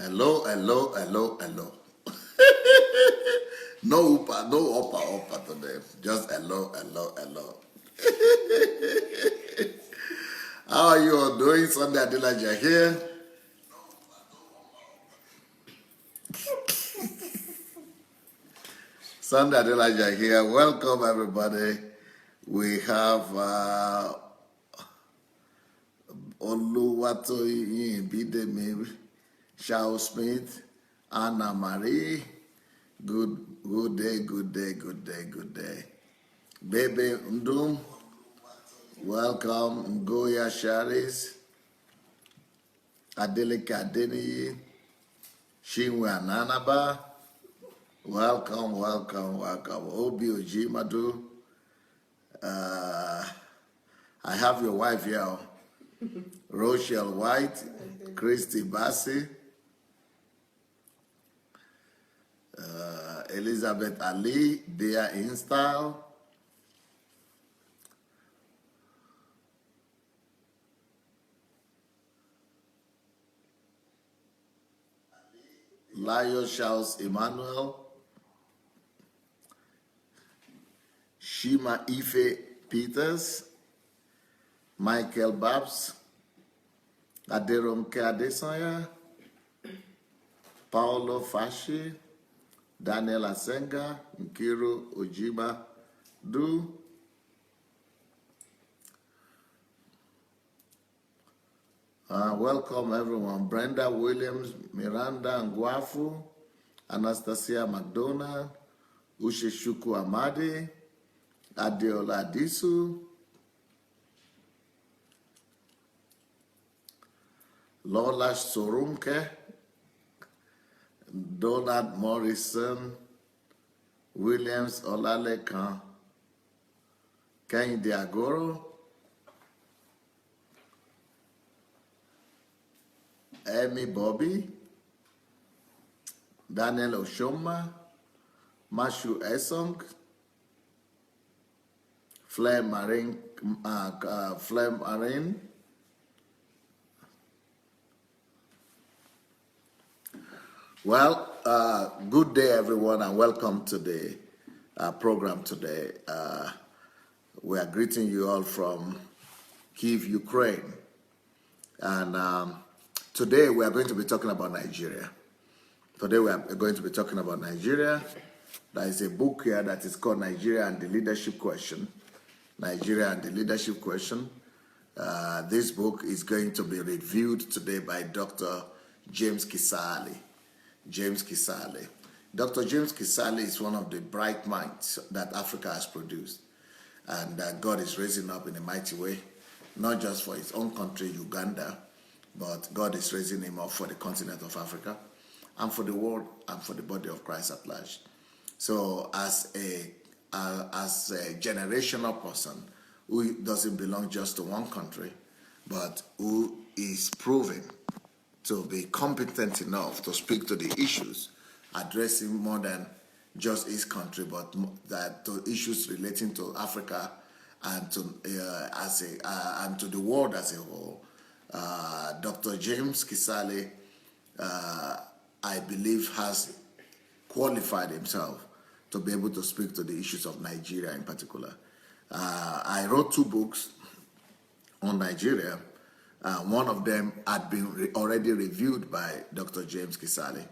Hello, hello, hello, hello. No upa, no opa today. Just hello, hello, hello. How are you all doing? Sunday Adelaja here. Sunday Adelaja here. Welcome everybody. We have Oluwatoyin Bidemi, Shao Smith, Anna Marie. Good day, good day, good day, good day. Bebe Ndum, welcome. Ngoya Sharis, Adeleke Adeniyi, Chinwe Ananaba, welcome, welcome, welcome. Obi Ojimadu, I have your wife here, Rochelle White, Christy Bassi, Elizabeth Ali, Dia Install, Layo Charles Emmanuel, Shima Ife Peters, Michael Babs, Aderonke Adesanya, Paulo Fashi, Daniel Asenga, Nkiru Ojima Du, welcome everyone. Brenda Williams, Miranda Ngwafu, Anastasia McDonald, Usheshuku Amadi, Adeola Disu, Lola Sorunke, Donald Morrison, Williams Olalekan, Kehinde Agoro, Amy Bobby, Daniel Oshoma, Mashu Esong, Flame Marine, Flame Marine. Well, good day everyone and welcome to the program today. We are greeting you all from Kyiv, Ukraine. And today we are going to be talking about Nigeria. Today we are going to be talking about Nigeria. There is a book here that is called Nigeria and the Leadership Question. Nigeria and the Leadership Question. This book is going to be reviewed today by Dr. James Kisali. James Kisali. Dr. James Kisali is one of the bright minds that Africa has produced. And God is raising up in a mighty way, not just for his own country, Uganda, but God is raising him up for the continent of Africa and for the world and for the body of Christ at large. So as a generational person who doesn't belong just to one country, but who is proven to be competent enough to speak to the issues, addressing more than just his country, but that to issues relating to Africa and to and to the world as a whole. Dr. James Kisali, I believe, has qualified himself to be able to speak to the issues of Nigeria in particular. I wrote 2 books on Nigeria. One of them had been already reviewed by Dr. James Kisali.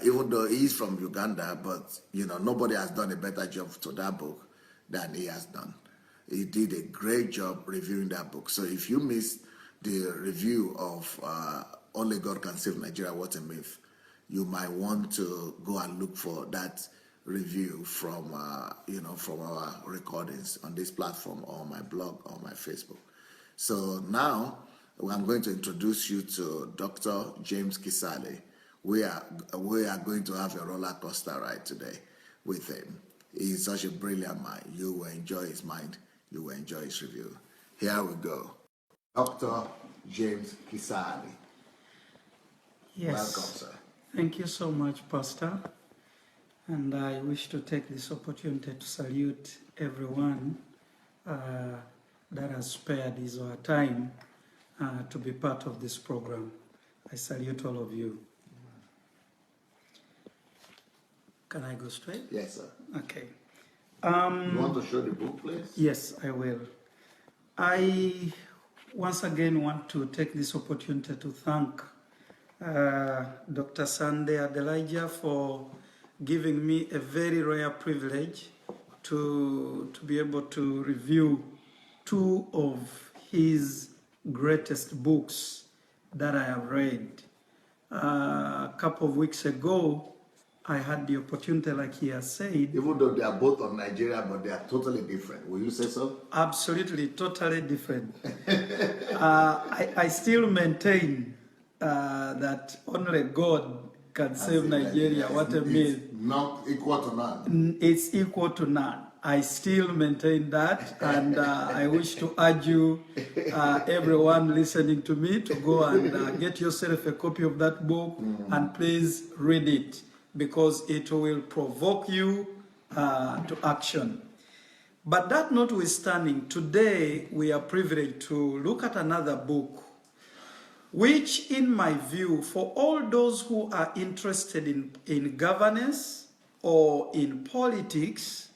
Even though he's from Uganda, but nobody has done a better job to that book than he has done. He did a great job reviewing that book. So if you missed the review of Only God Can Save Nigeria, What a Myth, you might want to go and look for that review from from our recordings on this platform or my blog or my Facebook. So now I'm going to introduce you to Dr. James Kisali. We are going to have a roller coaster ride today with him. He's such a brilliant mind. You will enjoy his mind. You will enjoy his review. Here we go. Dr. James Kisali. Yes. Welcome, sir. Thank you so much, Pastor. And I wish to take this opportunity to salute everyone that has spared his or her time to be part of this program. I salute all of you. Can I go straight? Yes, sir. Okay. You want to show the book, please? Yes, I will. I once again want to take this opportunity to thank Dr. Sunday Adelaja for giving me a very rare privilege to be able to review two of his greatest books that I have read. A couple of weeks ago, I had the opportunity, like he has said. Even though they are both on Nigeria, but they are totally different. Will you say so? Absolutely, totally different. I still maintain that only God can save Nigeria. What a myth. Not equal to none. It's equal to none. I still maintain that, and I wish to urge you, everyone listening to me, to go and get yourself a copy of that book, and please read it, because it will provoke you to action. But that notwithstanding, today we are privileged to look at another book, which in my view, for all those who are interested in governance or in politics,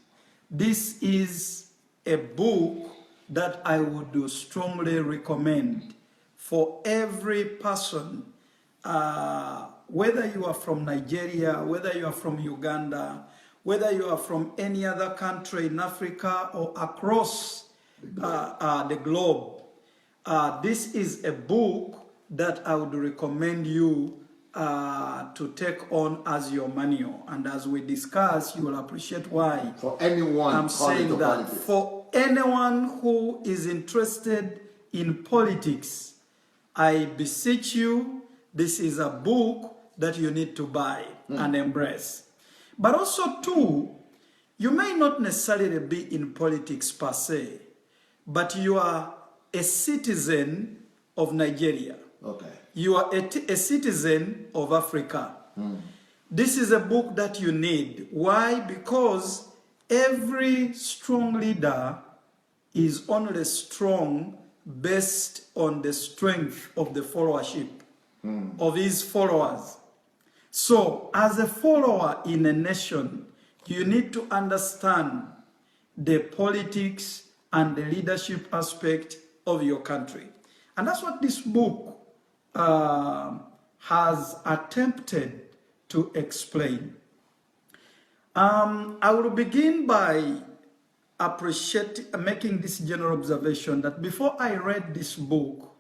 this is a book that I would strongly recommend for every person, whether you are from Nigeria, whether you are from Uganda, whether you are from any other country in Africa or across the globe. This is a book that I would recommend you to take on as your manual. And as we discuss, you will appreciate why. For anyone, I'm saying that politics. For anyone who is interested in politics, I beseech you, this is a book that you need to buy and embrace. But also too, you may not necessarily be in politics per se, but you are a citizen of Nigeria. Okay. You are a citizen of Africa. This is a book that you need. Why? Because every strong leader is only strong based on the strength of the followership of his followers. So, as a follower in a nation, you need to understand the politics and the leadership aspect of your country. And that's what this book has attempted to explain. I will begin by making this general observation that before I read this book,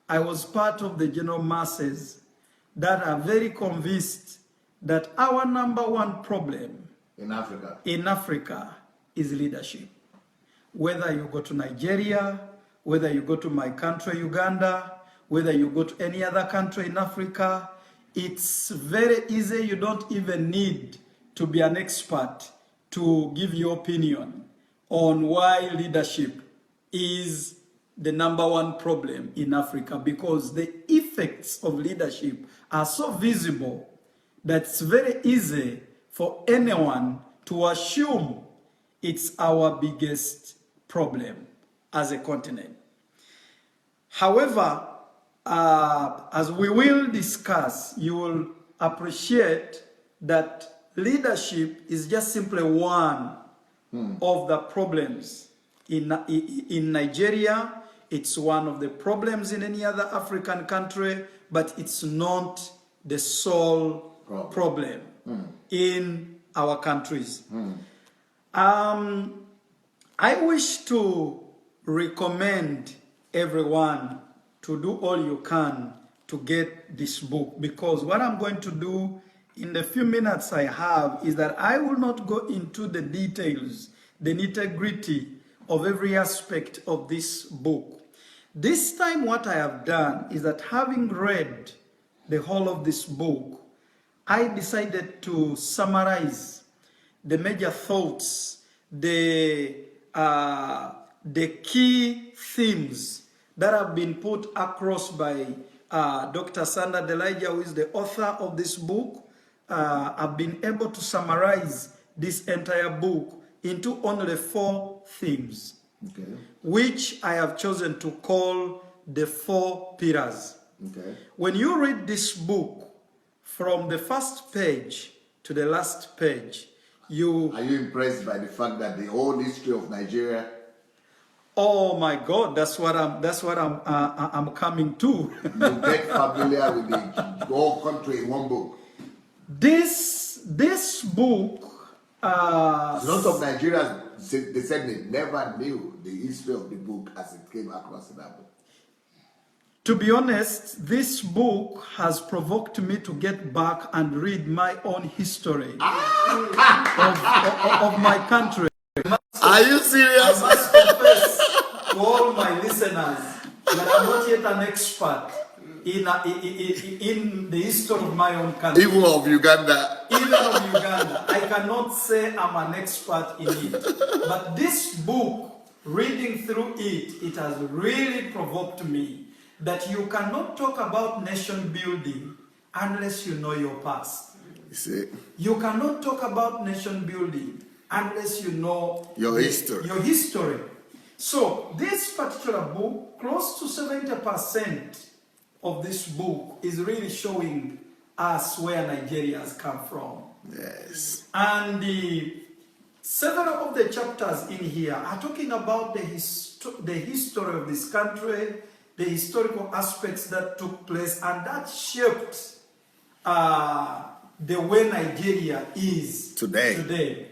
I was part of the general masses that are very convinced that our number one problem in Africa is leadership. Whether you go to Nigeria, whether you go to my country, Uganda, whether you go to any other country in Africa, it's very easy. You don't even need to be an expert to give your opinion on why leadership is the number one problem in Africa, because the effects of leadership are so visible that it's very easy for anyone to assume it's our biggest problem as a continent. However, as we will discuss, you will appreciate that leadership is just simply one of the problems in Nigeria. It's one of the problems in any other African country, but it's not the sole problem in our countries. I wish to recommend everyone to do all you can to get this book, because what I'm going to do in the few minutes I have is that I will not go into the details, the nitty-gritty of every aspect of this book. This time what I have done is that, having read the whole of this book, I decided to summarize the major thoughts, the key themes that have been put across by Dr. Sunday Adelaja, who is the author of this book. I've been able to summarize this entire book into only 4 themes, which I have chosen to call the 4 pillars Okay. When you read this book from the first page to the last page, Are you impressed by the fact that the whole history of Nigeria? Oh my God, that's what I'm coming to. You get familiar with the whole country in one book. This book. A lot of Nigerians, they said they never knew the history of the book as it came across in that book. To be honest, this book has provoked me to get back and read my own history of my country. Are you serious? I must confess to all my listeners that I'm not yet an expert in the history of my own country. Even of Uganda. Even of Uganda. I cannot say I'm an expert in it. But this book, reading through it, it has really provoked me that you cannot talk about nation building unless you know your past. You see? You cannot talk about nation building unless you know your history. Your history. So this particular book, close to 70% of this book is really showing us where Nigeria has come from. Yes. And several of the chapters in here are talking about the history of this country, the historical aspects that took place, and that shaped the way Nigeria is today.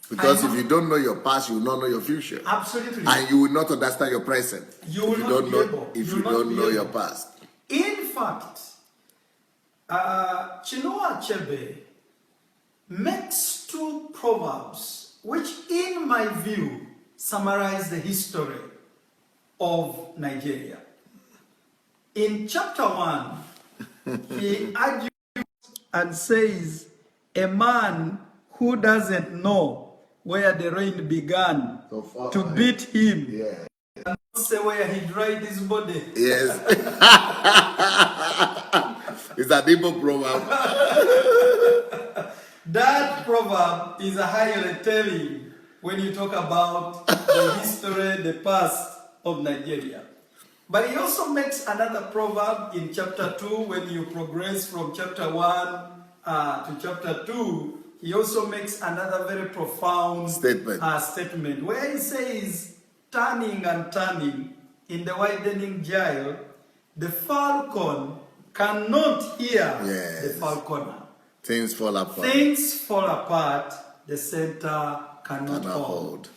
Because if you don't know your past, you will not know your future. Absolutely. And you will not understand your present. If you don't know your past. In fact, Chinua Achebe makes two proverbs which, in my view, summarize the history of Nigeria. In chapter 1, he argues and says, a man who doesn't know where the rain began to beat him, and not say where he dried his body. Yes. Is that Igbo proverb? That proverb is a highly telling when you talk about the history, the past of Nigeria. But he also makes another proverb in chapter 2 when you progress from chapter 1 to chapter 2. He also makes another very profound statement where he says, turning and turning in the widening jail, the falcon cannot hear the falconer. Things fall apart. Things fall apart, the center cannot hold.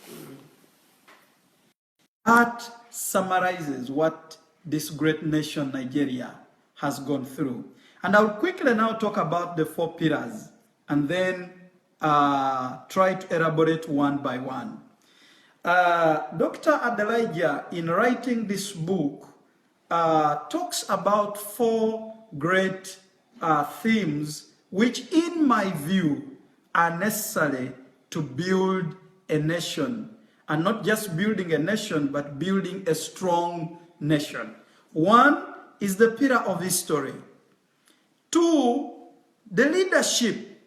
That summarizes what this great nation, Nigeria, has gone through. And I'll quickly now talk about the 4 pillars and then try to elaborate one by one. Dr. Adelaja, in writing this book, talks about 4 great themes which, in my view, are necessary to build a nation. And not just building a nation, but building a strong nation. 1 is the pillar of history. 2, the leadership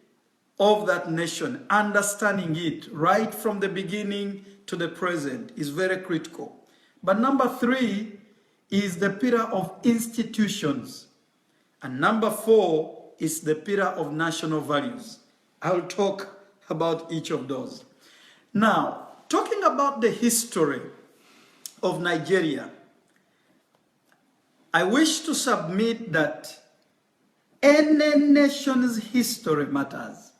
of that nation, understanding it right from the beginning to the present is very critical. But number 3 is the pillar of institutions. And number 4 is the pillar of national values. I'll talk about each of those. Now, talking about the history of Nigeria, I wish to submit that any nation's history matters.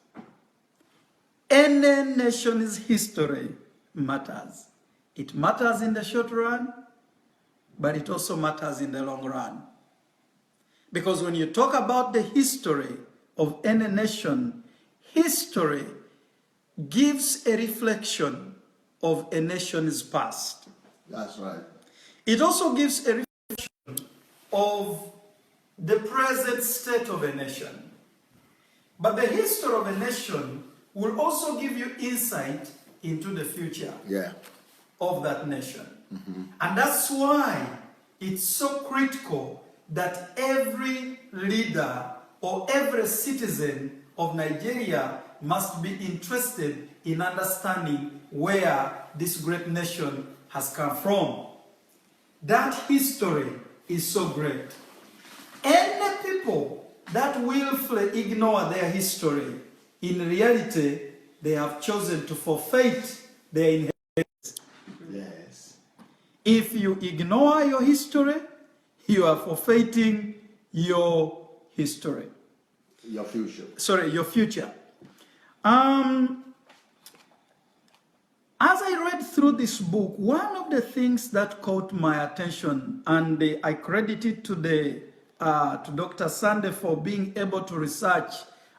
Any nation's history matters. It matters in the short run, but it also matters in the long run. Because when you talk about the history of any nation, history gives a reflection of a nation's past. That's right. It also gives a reflection of the present state of a nation. But the history of a nation will also give you insight into the future of that nation. Mm-hmm. And that's why it's so critical that every leader or every citizen of Nigeria must be interested in understanding where this great nation has come from. That history is so great. any people that willfully ignore their history, in reality, they have chosen to forfeit their inheritance. Yes. If you ignore your history, you are forfeiting your history. Your future. Sorry, your future. As I read through this book, one of the things that caught my attention, and I credit it to Dr. Sunday for being able to research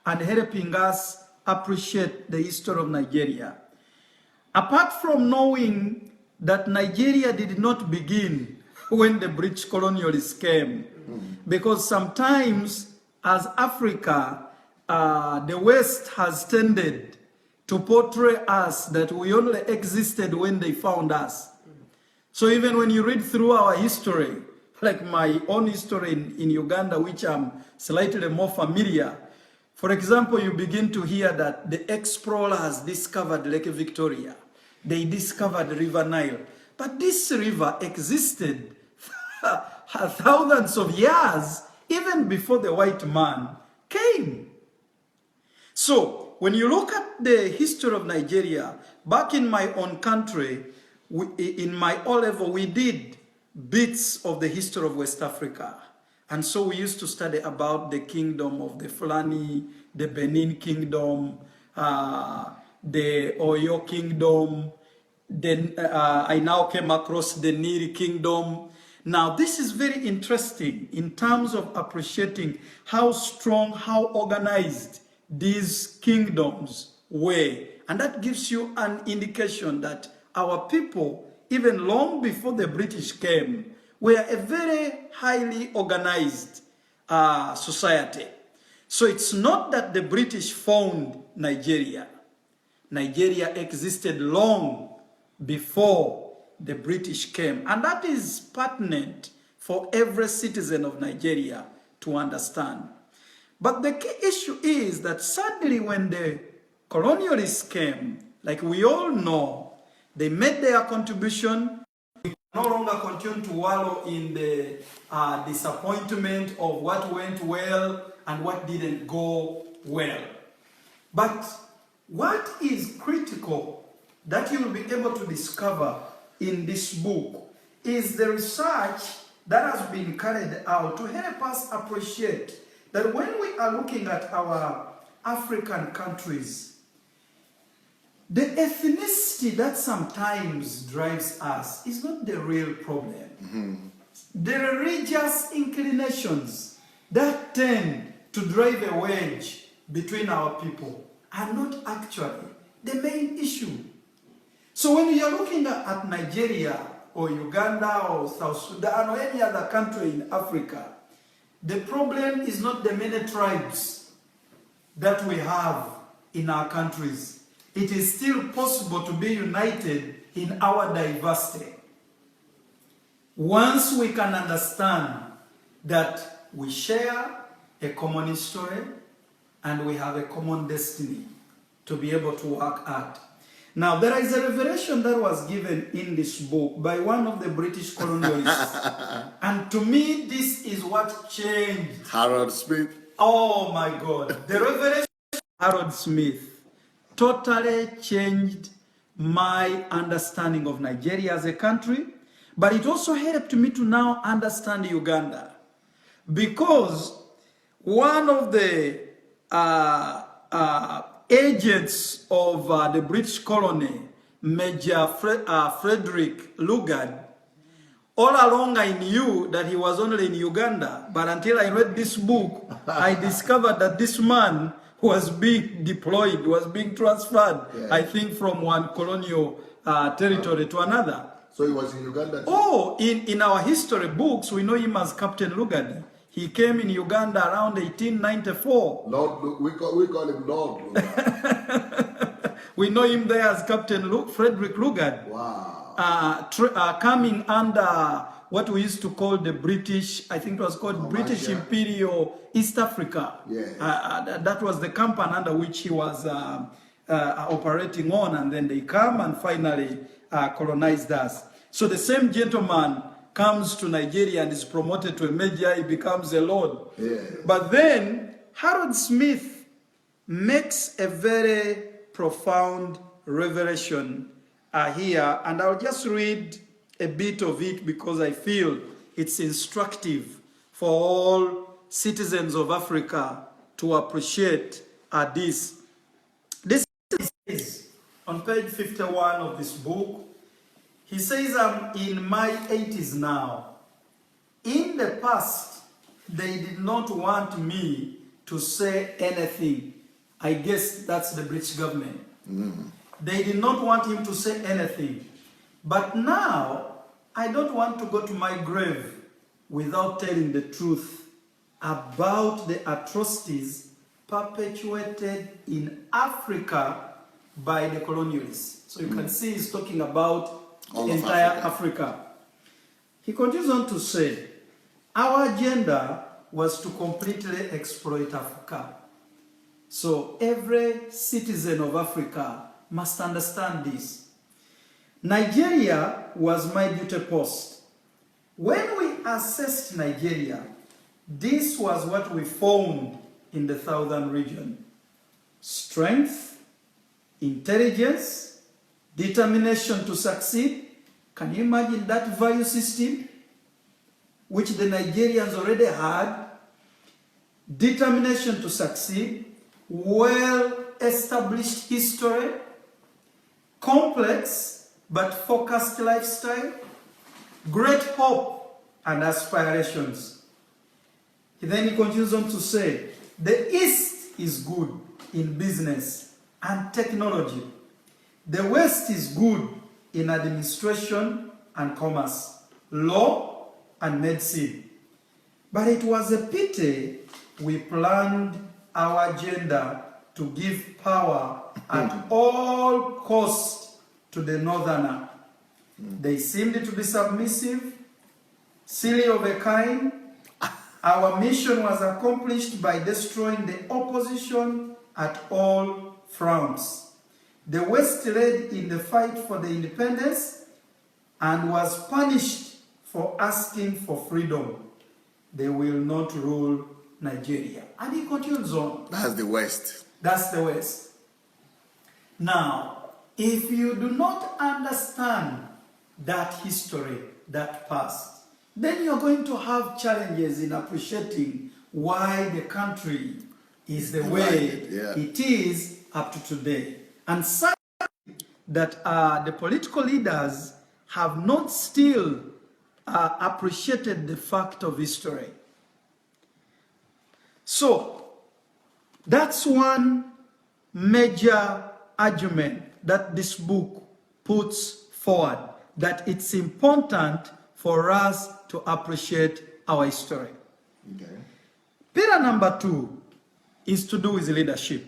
and helping us appreciate the history of Nigeria. Apart from knowing that Nigeria did not begin when the British colonialists came, because sometimes as Africa, the West has tended to portray us that we only existed when they found us. So even when you read through our history, like my own history in Uganda, which I'm slightly more familiar, for example, you begin to hear that the explorers discovered Lake Victoria. They discovered River Nile. But this river existed thousands of years, even before the white man came. So, when you look at the history of Nigeria, back in my own country, in my O-level, we did bits of the history of West Africa. And so we used to study about the kingdom of the Fulani, the Benin kingdom, the Oyo kingdom. Then I now came across the Nili kingdom. Now, this is very interesting in terms of appreciating how strong, how organized these kingdoms were. And that gives you an indication that our people, even long before the British came, were a very highly organized society. So it's not that the British found Nigeria. Nigeria existed long before the British came. And that is pertinent for every citizen of Nigeria to understand. But the key issue is that sadly when the colonialists came, like we all know, they made their contribution. We can no longer continue to wallow in the disappointment of what went well and what didn't go well. But what is critical that you will be able to discover in this book is the research that has been carried out to help us appreciate that when we are looking at our African countries, the ethnicity that sometimes drives us is not the real problem. The religious inclinations that tend to drive a wedge between our people are not actually the main issue. So when you are looking at Nigeria or Uganda or South Sudan or any other country in Africa, the problem is not the many tribes that we have in our countries. It is still possible to be united in our diversity. Once we can understand that we share a common history and we have a common destiny to be able to work at. Now, there is a revelation that was given in this book by one of the British colonialists. And to me, this is what changed. Harold Smith. Oh my God. The revelation of Harold Smith totally changed my understanding of Nigeria as a country. But it also helped me to now understand Uganda. Because one of the agents of the British colony, Major Frederick Lugard, all along I knew that he was only in Uganda, but until I read this book, I discovered that this man was being deployed, was being transferred, I think, from one colonial territory to another. So he was in Uganda too? Oh, in our history books, we know him as Captain Lugard. He came in Uganda around 1894. Lord, we call him Lord Lugard. We know him there as Captain Frederick Lugard. Wow. Coming under what we used to call the British, I think it was called British Imperial East Africa. Yes. That was the company under which he was operating on, and then they come and finally colonized us. So the same gentleman comes to Nigeria and is promoted to a major, he becomes a lord. Yeah. But then Harold Smith makes a very profound revelation here, and I'll just read a bit of it because I feel it's instructive for all citizens of Africa to appreciate this. This is on page 51 of this book. He says, I'm in my 80s now. In the past, they did not want me to say anything. I guess that's the British government. They did not want him to say anything. But now, I don't want to go to my grave without telling the truth about the atrocities perpetuated in Africa by the colonialists. So you can see he's talking about All the of entire Africa. Africa. He continues on to say, our agenda was to completely exploit Africa. So every citizen of Africa must understand this. Nigeria was my duty post. When we assessed Nigeria, this was what we found in the southern region. Strength, intelligence, determination to succeed. Can you imagine that value system which the Nigerians already had? Determination to succeed, well-established history, complex but focused lifestyle, great hope and aspirations. Then he continues on to say, the East is good in business and technology. The West is good in administration and commerce, law and medicine. But it was a pity we planned our agenda to give power at all costs to the northerner. They seemed to be submissive, silly of a kind. Our mission was accomplished by destroying the opposition at all fronts. The West led in the fight for the independence and was punished for asking for freedom. They will not rule Nigeria. And he continues on. That's the West. That's the West. Now, if you do not understand that history, that past, then you're going to have challenges in appreciating why the country is the way it is up to today. And such that the political leaders have not still appreciated the fact of history. So, that's one major argument that this book puts forward, that it's important for us to appreciate our history. Okay. Pillar number 2 is to do with leadership.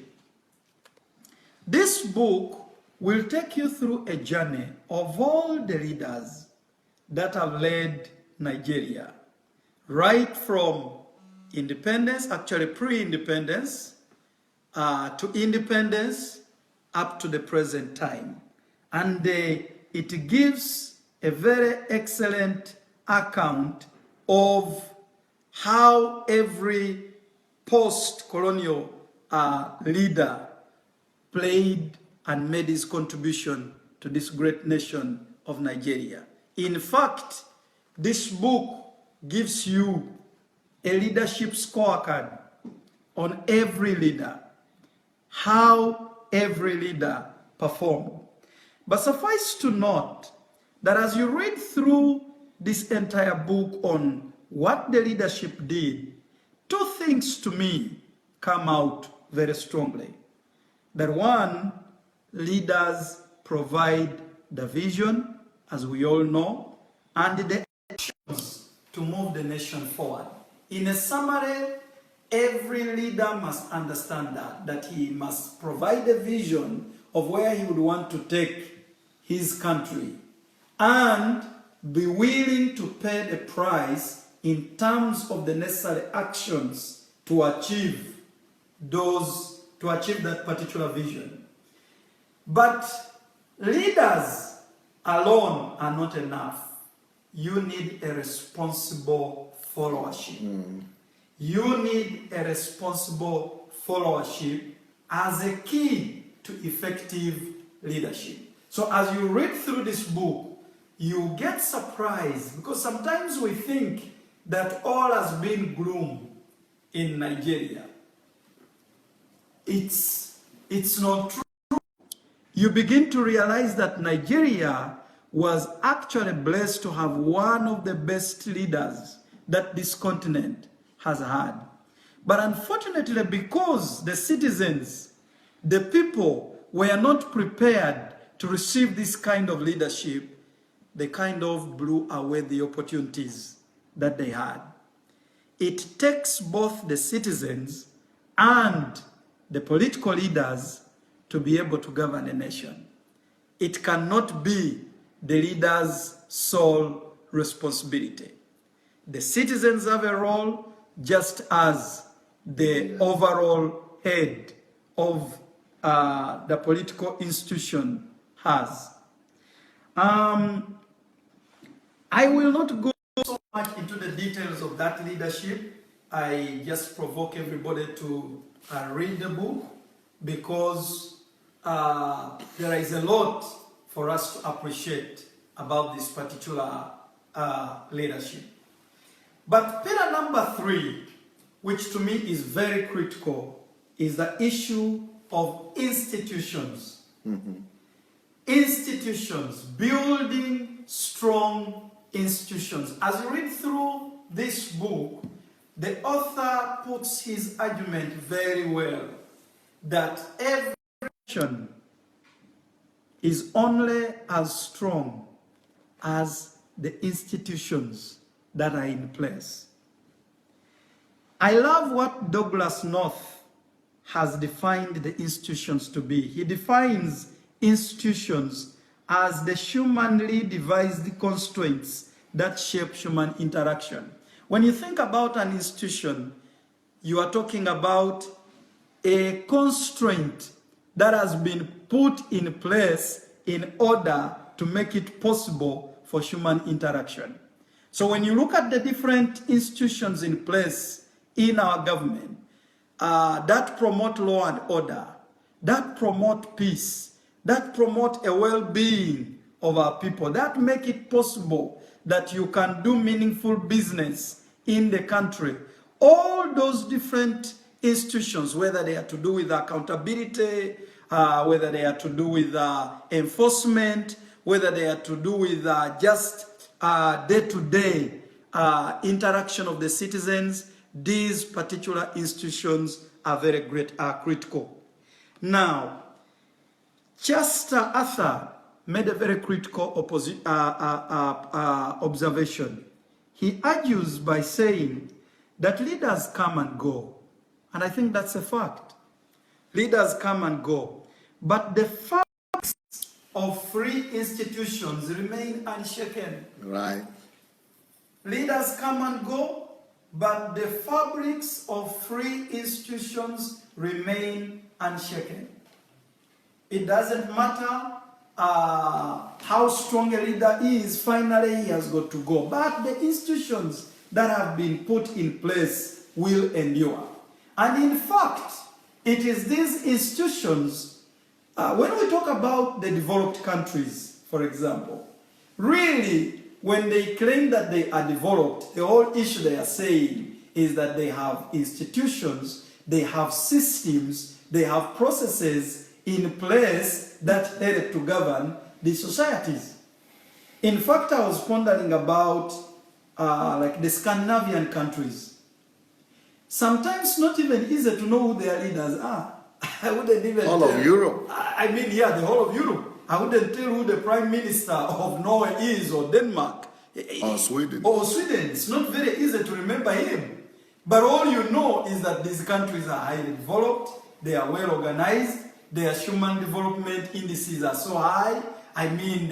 This book will take you through a journey of all the leaders that have led Nigeria, right from independence, actually pre-independence, to independence up to the present time. And it gives a very excellent account of how every post-colonial leader played and made his contribution to this great nation of Nigeria. In fact, this book gives you a leadership scorecard on every leader, how every leader performed. But suffice to note that as you read through this entire book on what the leadership did, two things to me come out very strongly. That one, leaders provide the vision, as we all know, and the actions to move the nation forward. In a summary, every leader must understand that he must provide a vision of where he would want to take his country and be willing to pay the price in terms of the necessary actions to achieve that particular vision. But leaders alone are not enough. you need a responsible followership. You need a responsible followership as a key to effective leadership. So as you read through this book, you get surprised because sometimes we think that all has been gloom in Nigeria. It's not true. You begin to realize that Nigeria was actually blessed to have one of the best leaders that this continent has had. But unfortunately, because the citizens, the people were not prepared to receive this kind of leadership, they kind of blew away the opportunities that they had. It takes both the citizens and the political leaders to be able to govern a nation. It cannot be the leader's sole responsibility. The citizens have a role just as the overall head of the political institution has. I will not go so much into the details of that leadership. I just provoke everybody to read the book because there is a lot for us to appreciate about this particular leadership. But pillar number 3, which to me is very critical, is the issue of institutions. Institutions, building strong institutions. As you read through this book, the author puts his argument very well that every nation is only as strong as the institutions that are in place. I love what Douglas North has defined the institutions to be. He defines institutions as the humanly devised constraints that shape human interaction. When you think about an institution, you are talking about a constraint that has been put in place in order to make it possible for human interaction. So when you look at the different institutions in place in our government, that promote law and order, that promote peace, that promote a well-being of our people, that make it possible that you can do meaningful business in the country. All those different institutions, whether they are to do with accountability, whether they are to do with enforcement, whether they are to do with just day-to-day interaction of the citizens, these particular institutions are very critical. Now, Chester Arthur made a very critical observation. He argues by saying that leaders come and go. And I think that's a fact. Leaders come and go. But the facts of free institutions remain unshaken. Right. Leaders come and go, but the fabrics of free institutions remain unshaken. It doesn't matter how strong a leader is, finally he has got to go. But the institutions that have been put in place will endure. And in fact, it is these institutions, when we talk about the developed countries, for example, really, when they claim that they are developed, the whole issue they are saying is that they have institutions, they have systems, they have processes in place that help to govern the societies. In fact, I was pondering about like the Scandinavian countries. Sometimes not even easy to know who their leaders are. I wouldn't even all of Europe. I mean, yeah, the whole of Europe. I wouldn't tell who the Prime Minister of Norway is, or Denmark. Or Sweden. Or Sweden. It's not very easy to remember him. But all you know is that these countries are highly developed, they are well organized, their human development indices are so high. I mean,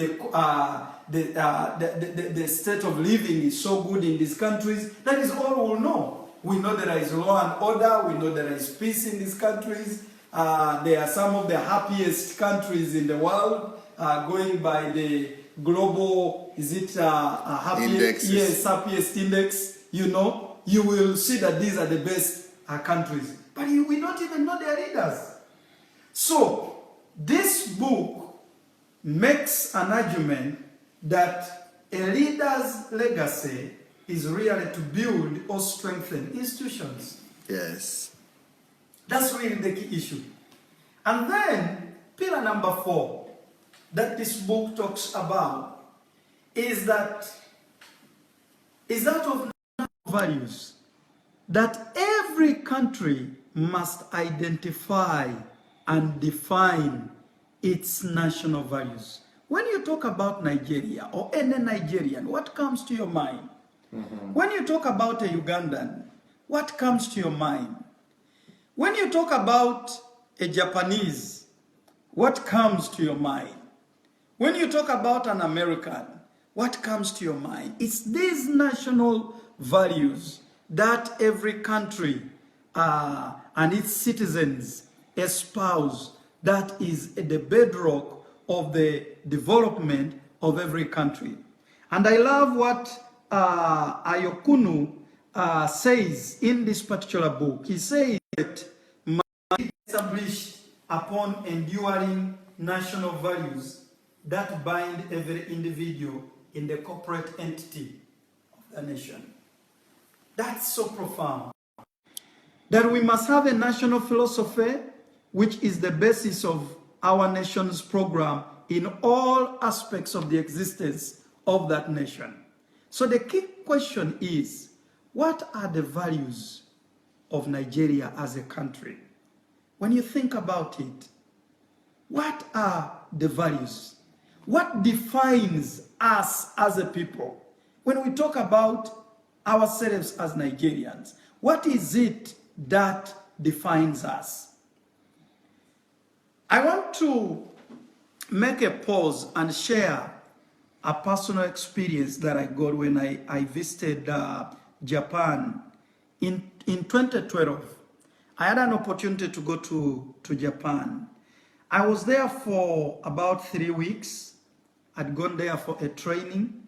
the state of living is so good in these countries. That is all we'll know. We know there is law and order. We know there is peace in these countries. They are some of the happiest countries in the world, going by the global, is it Indexes. yes, happiest index, you will see that these are the best countries. But we don't even know their leaders. So, this book makes an argument that a leader's legacy is really to build or strengthen institutions. Yes. That's really the key issue. And then, pillar number 4 that this book talks about is that of values that every country must identify and define its national values. When you talk about Nigeria or any Nigerian, what comes to your mind? When you talk about a Ugandan, what comes to your mind? When you talk about a Japanese, what comes to your mind? When you talk about an American, what comes to your mind? It's these national values that every country and its citizens espouse that is the bedrock of the development of every country. And I love what Ayokunu says in this particular book. He says that must be established upon enduring national values that bind every individual in the corporate entity of the nation. That's so profound. That we must have a national philosophy which is the basis of our nation's program in all aspects of the existence of that nation. So the key question is, what are the values of Nigeria as a country? When you think about it, what are the values? What defines us as a people? When we talk about ourselves as Nigerians, what is it that defines us? I want to make a pause and share a personal experience that I got when I visited Japan in 2012. I had an opportunity to go to Japan. I was there for about 3 weeks. I'd gone there for a training,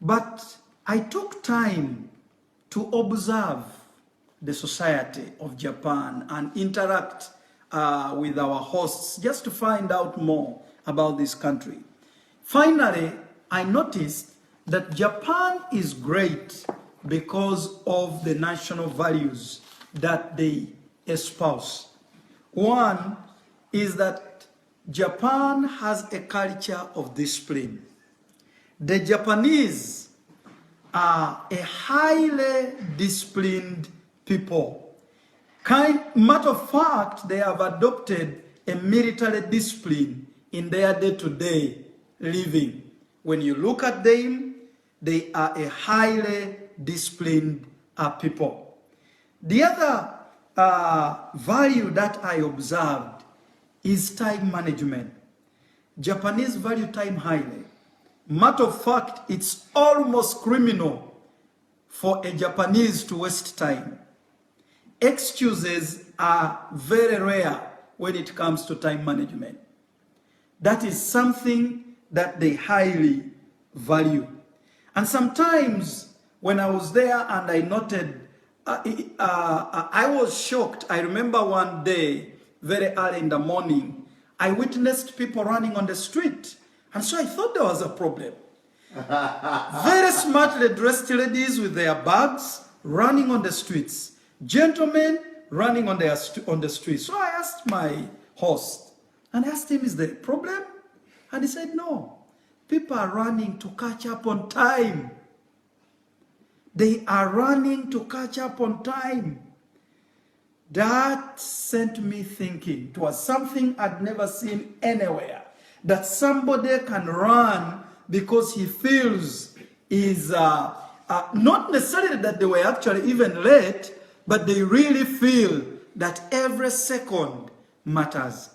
but I took time to observe the society of Japan and interact with our hosts just to find out more about this country. Finally, I noticed that Japan is great because of the national values that they espouse. One is that Japan has a culture of discipline. The Japanese are a highly disciplined people. Matter of fact, they have adopted a military discipline in their day-to-day living. When you look at them, they are a highly disciplined people. The other value that I observed is time management. Japanese value time highly. Matter of fact, it's almost criminal for a Japanese to waste time. Excuses are very rare when it comes to time management. That is something that they highly value. And sometimes when I was there and I noted, I was shocked. I remember one day, very early in the morning, I witnessed people running on the street. And so I thought there was a problem. Very smartly dressed ladies with their bags running on the streets. Gentlemen running on the streets. So I asked my host, and I asked him, is there a problem? And he said, no. People are running to catch up on time. They are running to catch up on time. That sent me thinking. It was something I'd never seen anywhere. That somebody can run because he feels is not necessarily that they were actually even late, but they really feel that every second matters.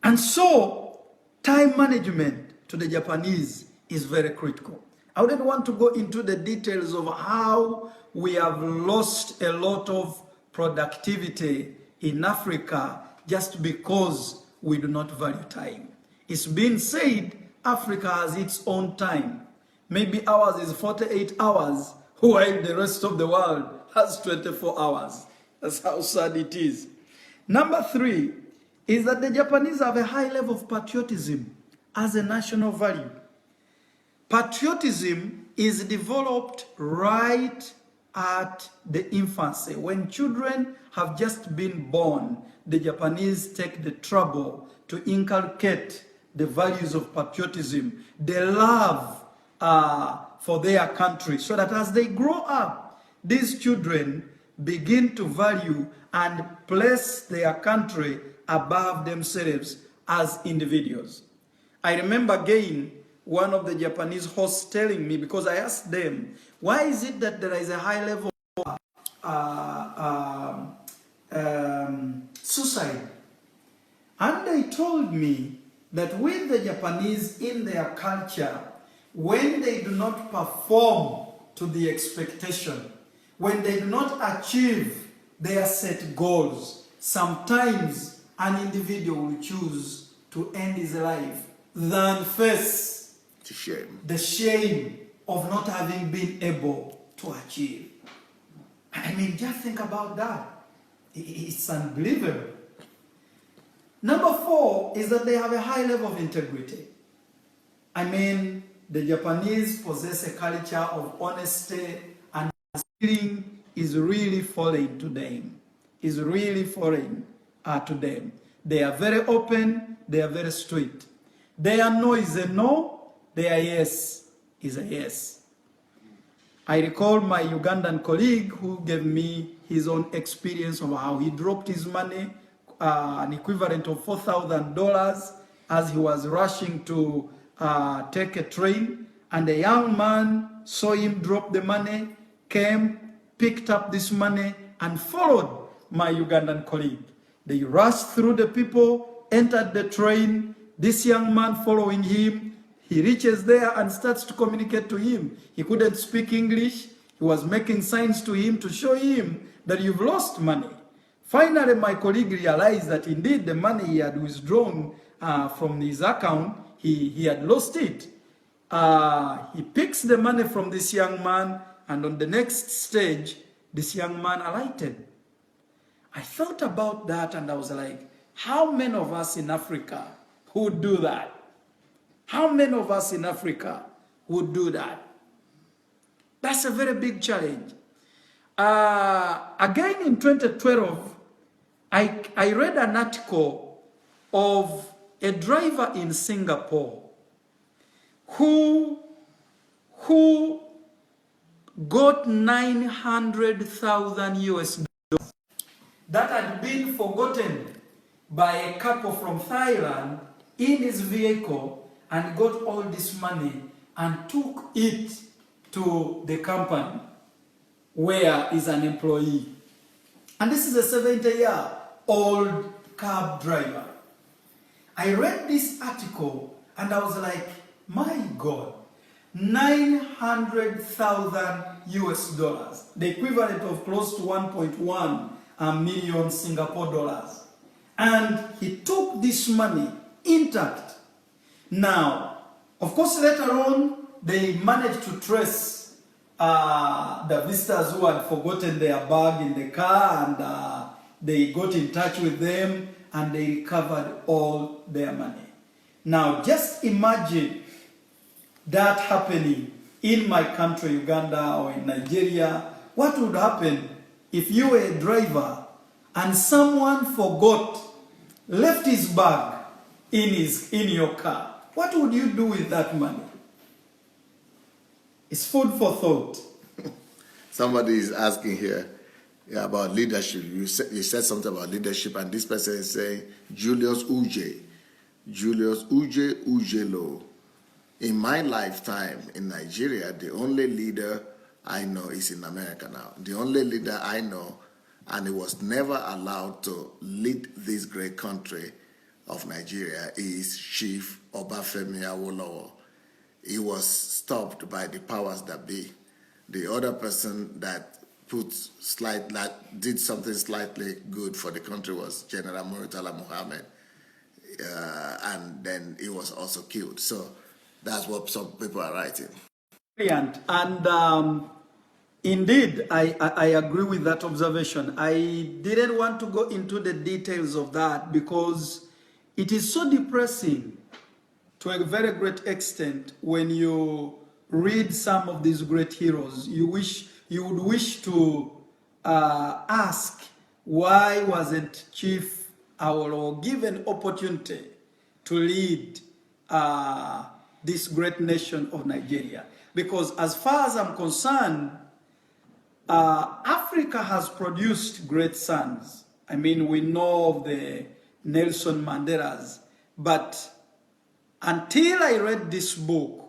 And so, time management to the Japanese is very critical. I wouldn't want to go into the details of how we have lost a lot of productivity in Africa just because we do not value time. It's been said Africa has its own time. Maybe ours is 48 hours, while the rest of the world has 24 hours. That's how sad it is. Number 3 is that the Japanese have a high level of patriotism as a national value. Patriotism is developed right at the infancy. When children have just been born, the Japanese take the trouble to inculcate the values of patriotism, the love for their country, so that as they grow up, these children begin to value and place their country above themselves as individuals. I remember again one of the Japanese hosts telling me, because I asked them, why is it that there is a high level of suicide? And they told me that with the Japanese in their culture, when they do not perform to the expectation, when they do not achieve their set goals, sometimes an individual will choose to end his life than face the shame of not having been able to achieve. I mean, just think about that. It's unbelievable. Number 4 is that they have a high level of integrity. I mean, the Japanese possess a culture of honesty, and stealing is really foreign to them. Is really foreign to them. They are very open, they are very straight. Their no is a no, their yes is a yes. I recall my Ugandan colleague who gave me his own experience of how he dropped his money, an equivalent of $4,000, as he was rushing to take a train, and a young man saw him drop the money, came, picked up this money, and followed my Ugandan colleague. They rushed through the people, entered the train, this young man following him. He reaches there and starts to communicate to him. He couldn't speak English. He was making signs to him to show him that you've lost money. Finally, my colleague realized that indeed the money he had withdrawn from his account, he had lost it. He picks the money from this young man, and on the next stage, this young man alighted. I thought about that and I was like, how many of us in Africa would do that? How many of us in Africa would do that? That's a very big challenge. Again in 2012, I read an article of a driver in Singapore who got 900,000 US dollars that had been forgotten by a couple from Thailand in his vehicle, and got all this money and took it to the company where he's an employee. And this is a 70-year-old cab driver. I read this article and I was like, my God, 900,000 US dollars, the equivalent of close to 1.1 million Singapore dollars. And he took this money intact. Now, of course, later on, they managed to trace the visitors who had forgotten their bag in the car, and they got in touch with them and they recovered all their money. Now, just imagine that happening in my country, Uganda, or in Nigeria. What would happen if you were a driver and someone left his bag in your car? What would you do with that money? It's food for thought. Somebody is asking here about leadership. You said something about leadership, and this person is saying Julius Ujelo. In my lifetime in Nigeria, the only leader I know is in America now. The only leader I know, and he was never allowed to lead this great country of Nigeria, is Chief Obafemi Awolowo. He was stopped by the powers that be. The other person that did something slightly good for the country was General Murtala Muhammad, and then he was also killed. So That's what some people are writing. Brilliant. And indeed, I agree with that observation. I didn't want to go into the details of that because it is so depressing to a very great extent when you read some of these great heroes. You would wish to ask, why wasn't Chief Awolowo given opportunity to lead this great nation of Nigeria? Because as far as I'm concerned, Africa has produced great sons. I mean, we know of the Nelson Mandelas, but until I read this book,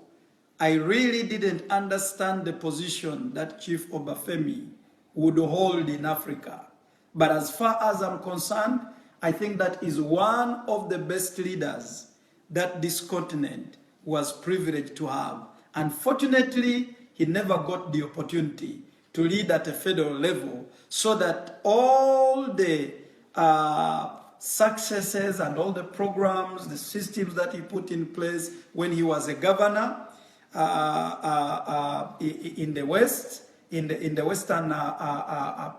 I really didn't understand the position that Chief Obafemi would hold in Africa. But as far as I'm concerned, I think that is one of the best leaders that this continent was privileged to have. Unfortunately, he never got the opportunity to lead at a federal level, so that all the successes and all the programs, the systems that he put in place when he was a governor in the West, in the Western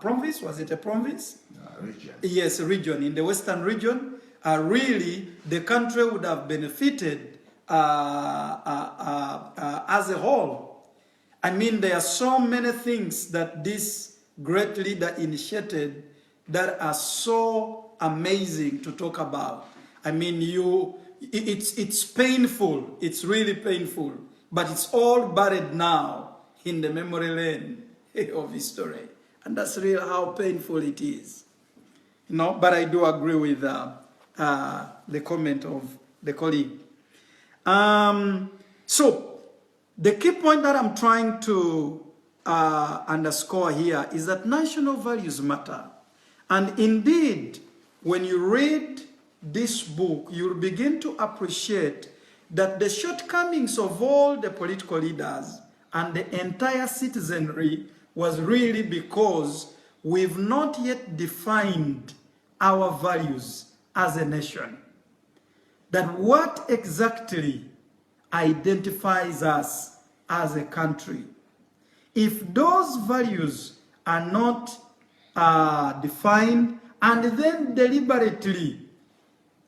province, was it a province? Region. Yes, a region. In the Western region, really the country would have benefited as a whole. I mean, there are so many things that this great leader initiated that are so amazing to talk about. I mean, it's painful. It's really painful. But it's all buried now in the memory lane of history. And that's really how painful it is. You know, but I do agree with the comment of the colleague. So, the key point that I'm trying to underscore here is that national values matter. And indeed, when you read this book, you'll begin to appreciate that the shortcomings of all the political leaders and the entire citizenry was really because we've not yet defined our values as a nation. That what exactly identifies us as a country. If those values are not defined and then deliberately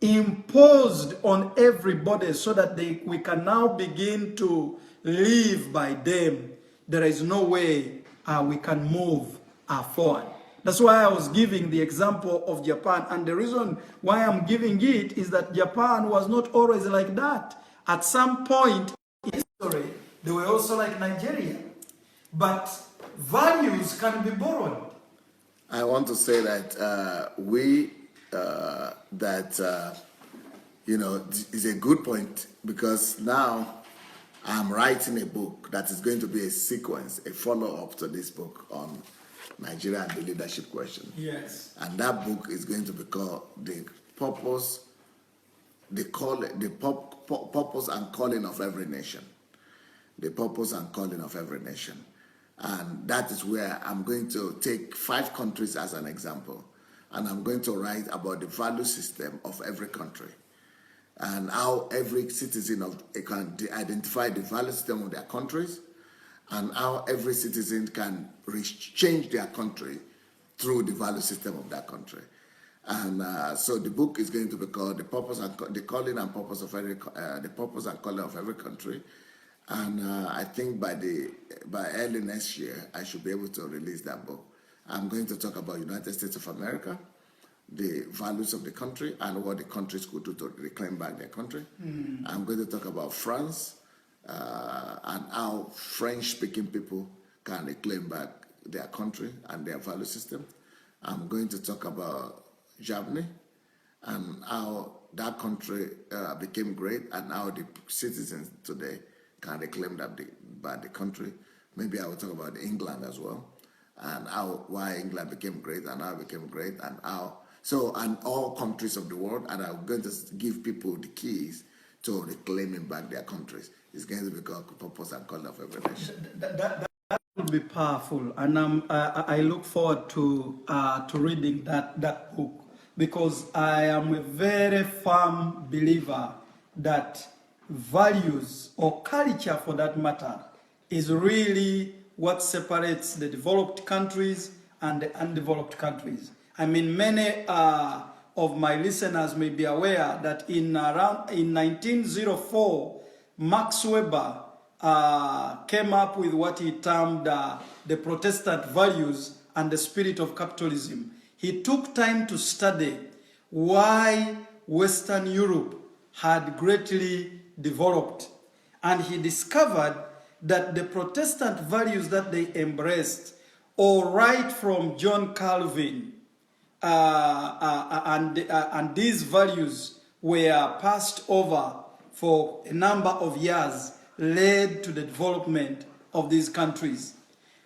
imposed on everybody so that we can now begin to live by them, there is no way we can move forward. That's why I was giving the example of Japan, and the reason why I'm giving it is that Japan was not always like that. At some point in history, they were also like Nigeria. But values can be borrowed. I want to say that is a good point, because now I'm writing a book that is going to be a sequence, a follow-up to this book on Nigeria and the leadership question. Yes. And that book is going to be called The Purpose, Purpose and Calling of Every Nation. The Purpose and Calling of Every Nation. And that is where I'm going to take 5 countries as an example. And I'm going to write about the value system of every country, and how every citizen can identify the value system of their countries, and how every citizen can change their country through the value system of that country. And so the book is going to be called The Purpose and the Calling and Purpose of every the Purpose and Calling of Every Country. And I think by early next year, I should be able to release that book. I'm going to talk about United States of America, the values of the country, and what the countries could do to reclaim back their country. I'm going to talk about France, and how French-speaking people can reclaim back their country and their value system. I'm going to talk about Germany and how that country became great, and how the citizens today can reclaim back the country. Maybe I will talk about England as well, and why England became great and how it became great, and all countries of the world. And I'm going to give people the keys to reclaiming back their countries. It's going to be called Purpose and Calling of Every Nation. That will be powerful, and I look forward to reading that book, because I am a very firm believer that values or culture for that matter is really what separates the developed countries and the undeveloped countries. I mean, many of my listeners may be aware that in 1904, Max Weber came up with what he termed the Protestant values and the spirit of capitalism. He took time to study why Western Europe had greatly developed, and he discovered that the Protestant values that they embraced, all right from John Calvin, and these values were passed over for a number of years, led to the development of these countries.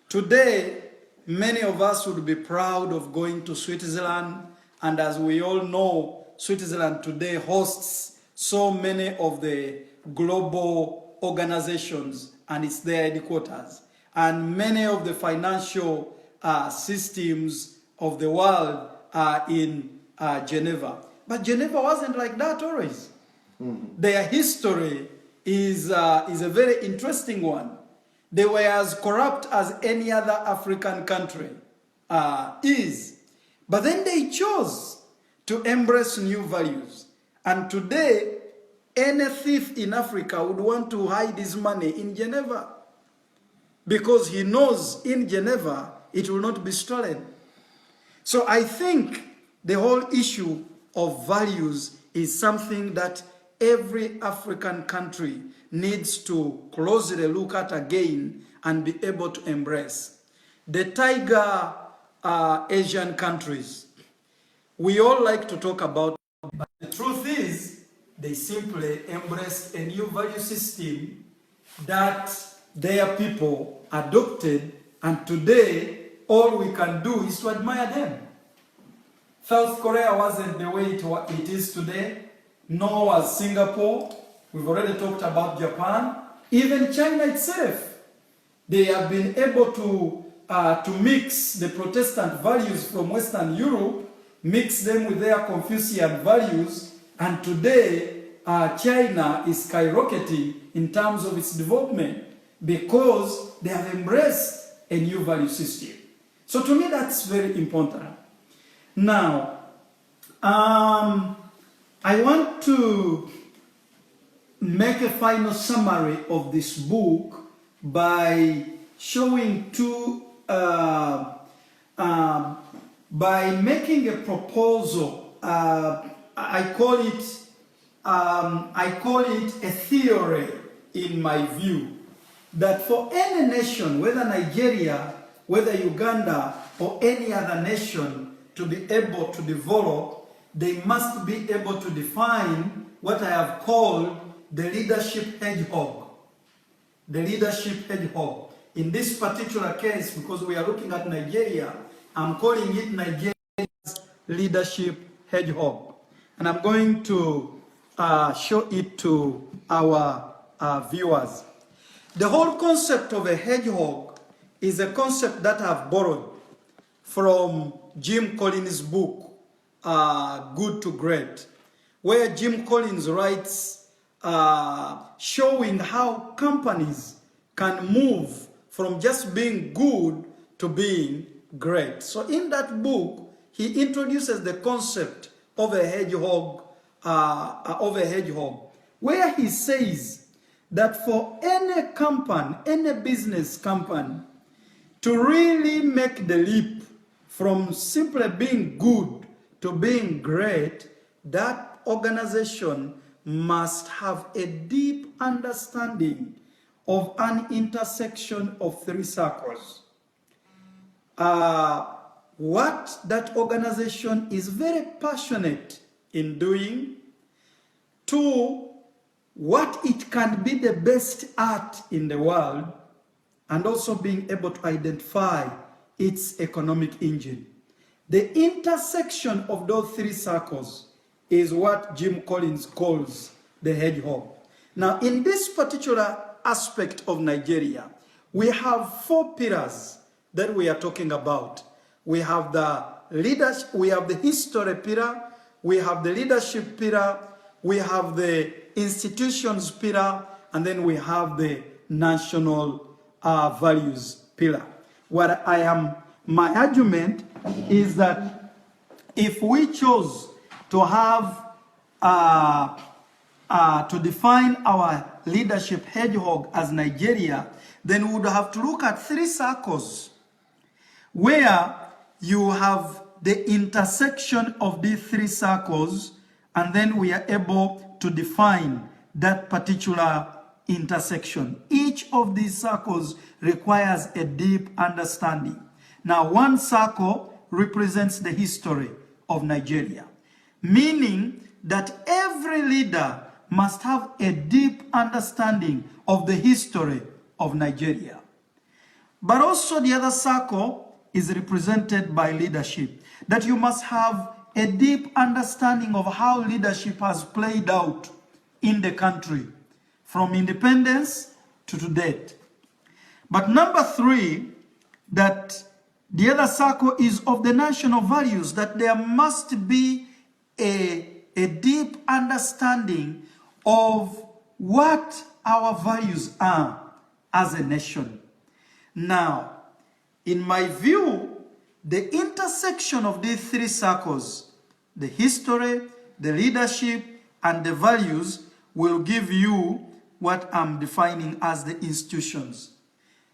Today, many of us would be proud of going to Switzerland, and as we all know, Switzerland today hosts so many of the global organizations, and it's their headquarters. And many of the financial systems of the world are in Geneva. But Geneva wasn't like that always. Their history is a very interesting one. They were as corrupt as any other African country is. But then they chose to embrace new values. And today, any thief in Africa would want to hide his money in Geneva, because he knows in Geneva it will not be stolen. So I think the whole issue of values is something that every African country needs to closely look at again and be able to embrace. The tiger Asian countries, we all like to talk about, but the truth is, they simply embraced a new value system that their people adopted, and today all we can do is to admire them. South Korea wasn't the way it is today, nor was Singapore. We've already talked about Japan. Even China itself, they have been able to mix the Protestant values from Western Europe, mix them with their Confucian values, and today China is skyrocketing in terms of its development because they have embraced a new value system. So to me, that's very important. Now, I want to make a final summary of this book by showing by making a proposal. I call it a theory, in my view, that for any nation, whether Nigeria, whether Uganda, or any other nation, to be able to develop, they must be able to define what I have called the leadership hedgehog. The leadership hedgehog. In this particular case, because we are looking at Nigeria, I'm calling it Nigeria's leadership hedgehog. And I'm going to show it to our viewers. The whole concept of a hedgehog is a concept that I've borrowed from Jim Collins' book, Good to Great, where Jim Collins writes showing how companies can move from just being good to being great. So in that book, he introduces the concept of a hedgehog, where he says that for any company, any business company, to really make the leap from simply being good to being great, that organization must have a deep understanding of an intersection of three circles. What that organization is very passionate in doing. 2, what it can be the best at in the world, and also being able to identify its economic engine. The intersection of those three circles is what Jim Collins calls the hedgehog. Now, in this particular aspect of Nigeria, we have 4 pillars that we are talking about. We have the leadership, we have the history pillar, we have the leadership pillar, we have the institutions pillar, and then we have the national values pillar. My argument is that if we chose to have to define our leadership hedgehog as Nigeria, then we would have to look at 3 circles where you have the intersection of these 3 circles, and then we are able to define that particular intersection. Each of these circles requires a deep understanding. Now, 1 circle represents the history of Nigeria, meaning that every leader must have a deep understanding of the history of Nigeria. But also the other circle is represented by leadership, that you must have a deep understanding of how leadership has played out in the country from independence to date. But number 3, that the other circle is of the national values, that there must be a deep understanding of what our values are as a nation. Now, in my view, the intersection of these 3 circles, the history, the leadership, and the values, will give you what I'm defining as the institutions.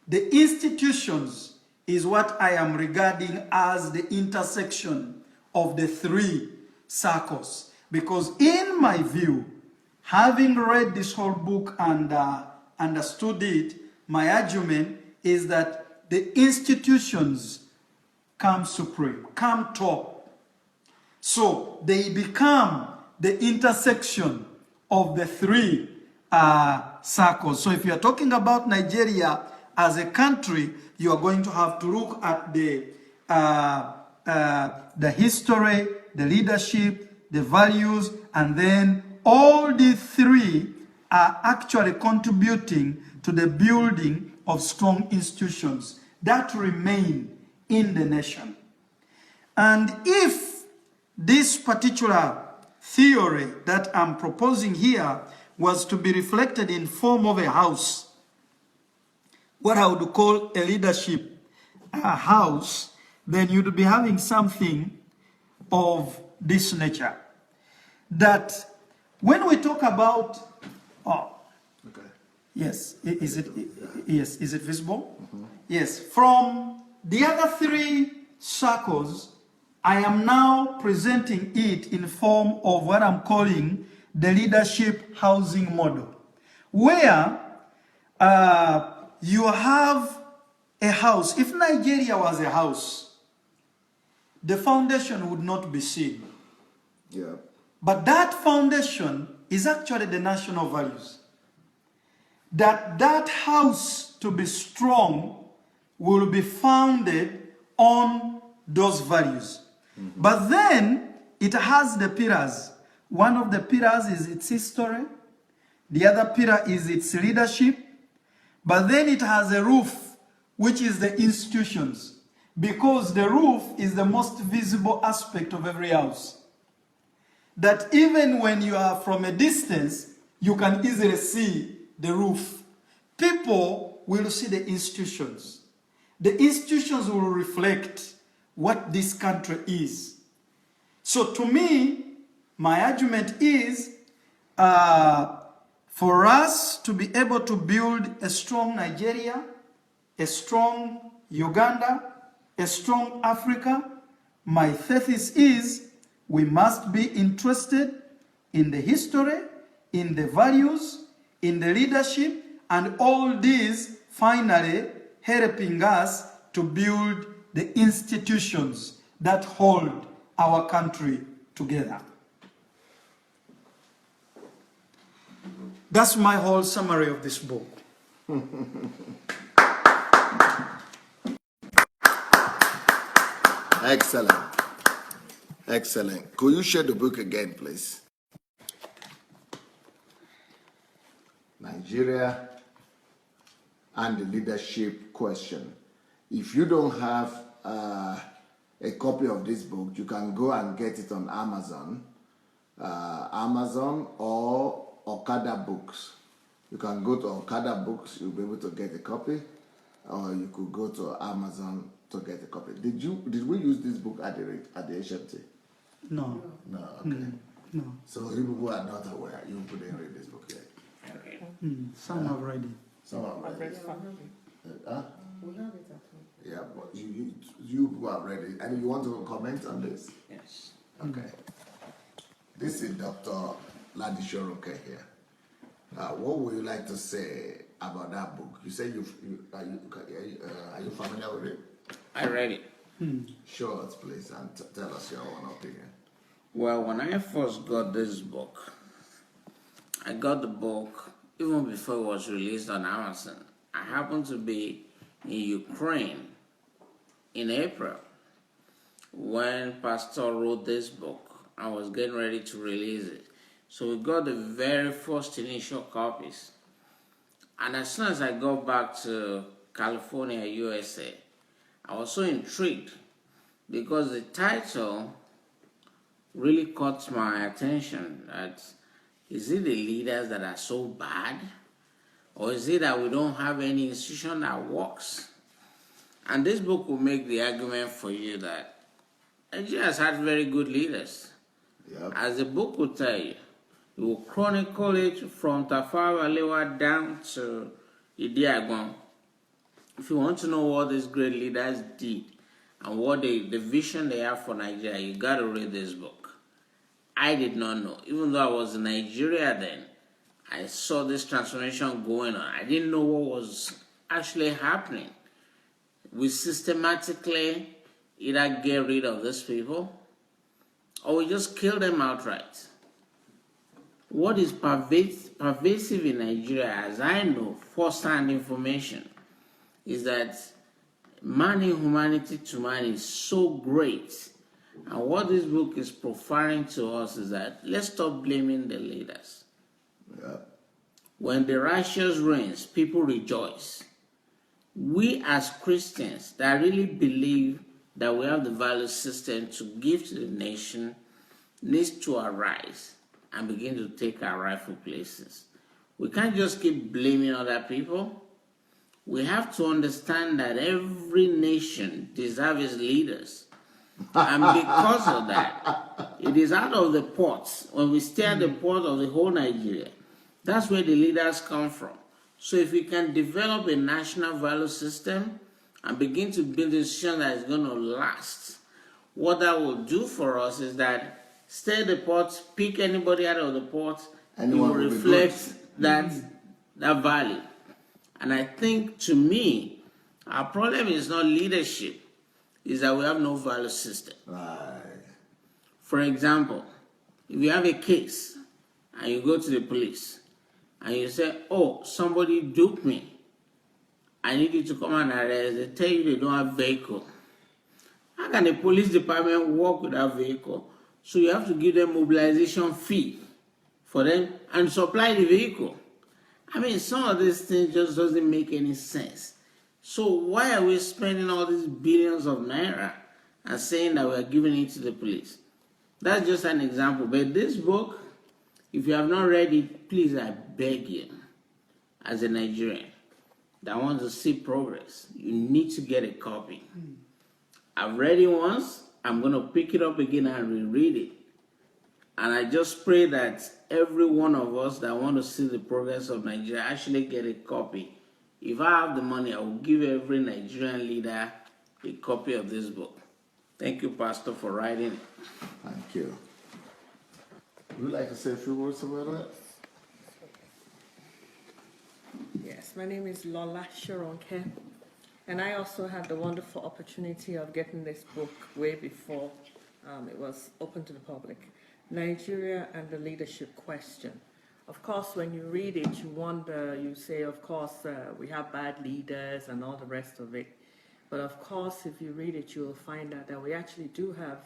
The institutions is what I am regarding as the intersection of the 3 circles. Because in my view, having read this whole book and understood it, my argument is that the institutions come supreme, come top. So they become the intersection of the 3 circles. So if you are talking about Nigeria as a country, you are going to have to look at the history, the leadership, the values, and then all the 3 are actually contributing to the building of strong institutions that remain in the nation. And if this particular theory that I'm proposing here was to be reflected in form of a house, what I would call a leadership house, then you'd be having something of this nature. That when we talk about, okay. Yes, is it visible? Mm-hmm. Yes, from the other 3 circles, I am now presenting it in form of what I'm calling the leadership housing model, where you have a house. If Nigeria was a house, the foundation would not be seen. Yeah. But that foundation is actually the national values. That house, to be strong, will be founded on those values. Mm-hmm. But then it has the pillars. One of the pillars is its history. The other pillar is its leadership. But then it has a roof, which is the institutions. Because the roof is the most visible aspect of every house. That even when you are from a distance, you can easily see the roof. People will see the institutions. The institutions will reflect what this country is. So to me, my argument is for us to be able to build a strong Nigeria, a strong Uganda, a strong Africa, my thesis is we must be interested in the history, in the values, in the leadership, and all these finally helping us to build the institutions that hold our country together. That's my whole summary of this book. Excellent. Excellent. Could you share the book again, please? Nigeria and the leadership question. If you don't have a copy of this book, you can go and get it on Amazon, or Okada Books. You can go to Okada Books, you'll be able to get a copy, or you could go to Amazon to get a copy. Did we use this book at the HMT? No. No, okay. No. So you people who are not aware, you couldn't read this book yet. Okay. Some have read it. Some have read it. Huh? We have it at home. Yeah, but you who have read it, and you want to comment on this? Yes. Okay. This is Dr. Ladishoroke here. What would you like to say about that book? You say are you familiar with it? I read it. Show us, please, and tell us your own opinion. Well, when I first got this book, I got the book even before it was released on Amazon. I happened to be in Ukraine in April when Pastor wrote this book. I was getting ready to release it. So we got the very first initial copies. And as soon as I got back to California, USA, I was so intrigued because the title really caught my attention. That is it the leaders that are so bad? Or is it that we don't have any institution that works? And this book will make the argument for you that Nigeria has had very good leaders. Yep. As the book will tell you, it will chronicle it from Tafawa Balewa down to Idi Agbon. If you want to know what these great leaders did and what the vision they have for Nigeria, you got to read this book. I did not know. Even though I was in Nigeria then, I saw this transformation going on. I didn't know what was actually happening. We systematically either get rid of these people or we just kill them outright. What is pervasive in Nigeria, as I know, first-hand information, is that man in humanity to man is so great. And what this book is profiling to us is that let's stop blaming the leaders. Yeah. When the righteous reigns, people rejoice. We as Christians that really believe that we have the value system to give to the nation needs to arise and begin to take our rightful places. We can't just keep blaming other people. We have to understand that every nation deserves its leaders. And because of that, it is out of the ports, when we stay at the port of the whole Nigeria, that's where the leaders come from. So if we can develop a national value system and begin to build a institution that is going to last, what that will do for us is that stay at the port, pick anybody out of the port, and it will reflect that value. And I think, to me, our problem is not leadership, is that we have no value system. Right. For example, if you have a case and you go to the police and you say, oh, somebody duped me, I need you to come and arrest. They tell you they don't have vehicle. How can the police department work without vehicle? So you have to give them mobilization fee for them and supply the vehicle. I mean, some of these things just doesn't make any sense. So why are we spending all these billions of naira and saying that we're giving it to the police? That's just an example. But this book, if you have not read it, please, I beg you, as a Nigerian that wants to see progress, you need to get a copy. I've read it once. I'm going to pick it up again and reread it. And I just pray that every one of us that want to see the progress of Nigeria actually get a copy. If I have the money, I will give every Nigerian leader a copy of this book. Thank you, Pastor, for writing it. Thank you. Would you like to say a few words about that? Yes, my name is Lola Sharonke, and I also had the wonderful opportunity of getting this book way before it was open to the public. Nigeria and the Leadership Question. Of course, when you read it, you wonder, you say, of course, we have bad leaders and all the rest of it. But of course, if you read it, you will find out that we actually do have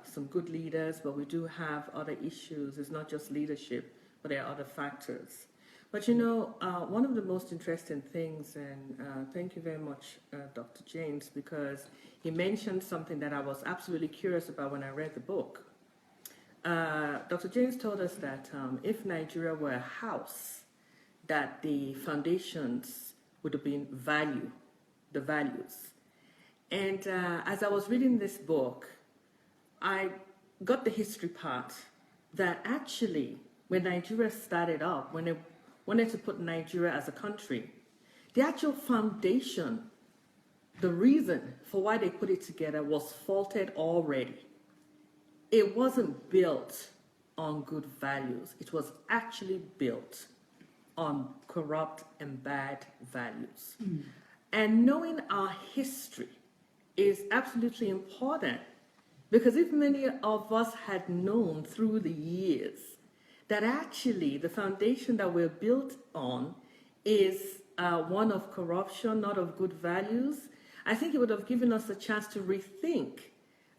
some good leaders, but we do have other issues. It's not just leadership, but there are other factors. But you know, one of the most interesting things, and thank you very much, Dr. James, because he mentioned something that I was absolutely curious about when I read the book. Dr. James told us that if Nigeria were a house, that the foundations would have been the values. And as I was reading this book, I got the history part that actually when Nigeria started up, when they wanted to put Nigeria as a country, the actual foundation, the reason for why they put it together was faulted already. It wasn't built on good values. It was actually built on corrupt and bad values. And knowing our history is absolutely important, because if many of us had known through the years that actually the foundation that we're built on is one of corruption, not of good values, I think it would have given us a chance to rethink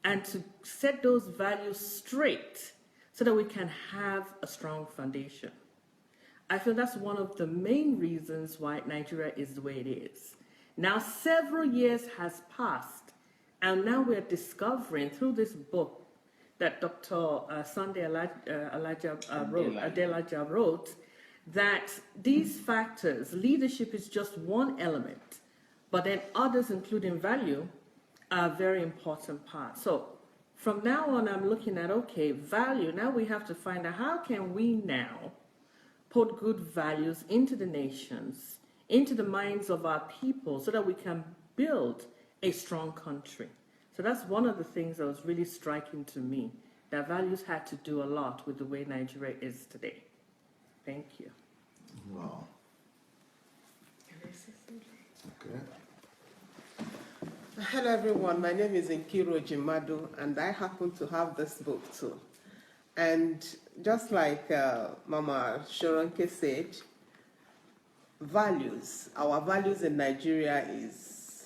and to set those values straight so that we can have a strong foundation. I feel that's one of the main reasons why Nigeria is the way it is. Now, several years has passed, and now we're discovering through this book that Dr. Sunday Adelaja wrote, that these factors, leadership is just one element, but then others, including value, are a very important part. So from now on, I'm looking at, okay, value, now we have to find out how can we now put good values into the nations, into the minds of our people, so that we can build a strong country. So that's one of the things that was really striking to me, that values had to do a lot with the way Nigeria is today. Thank you. Wow. Okay. Hello everyone, my name is Nkiro Jimadu, and I happen to have this book too. And just like Mama Shoronke said, values, our values in Nigeria is,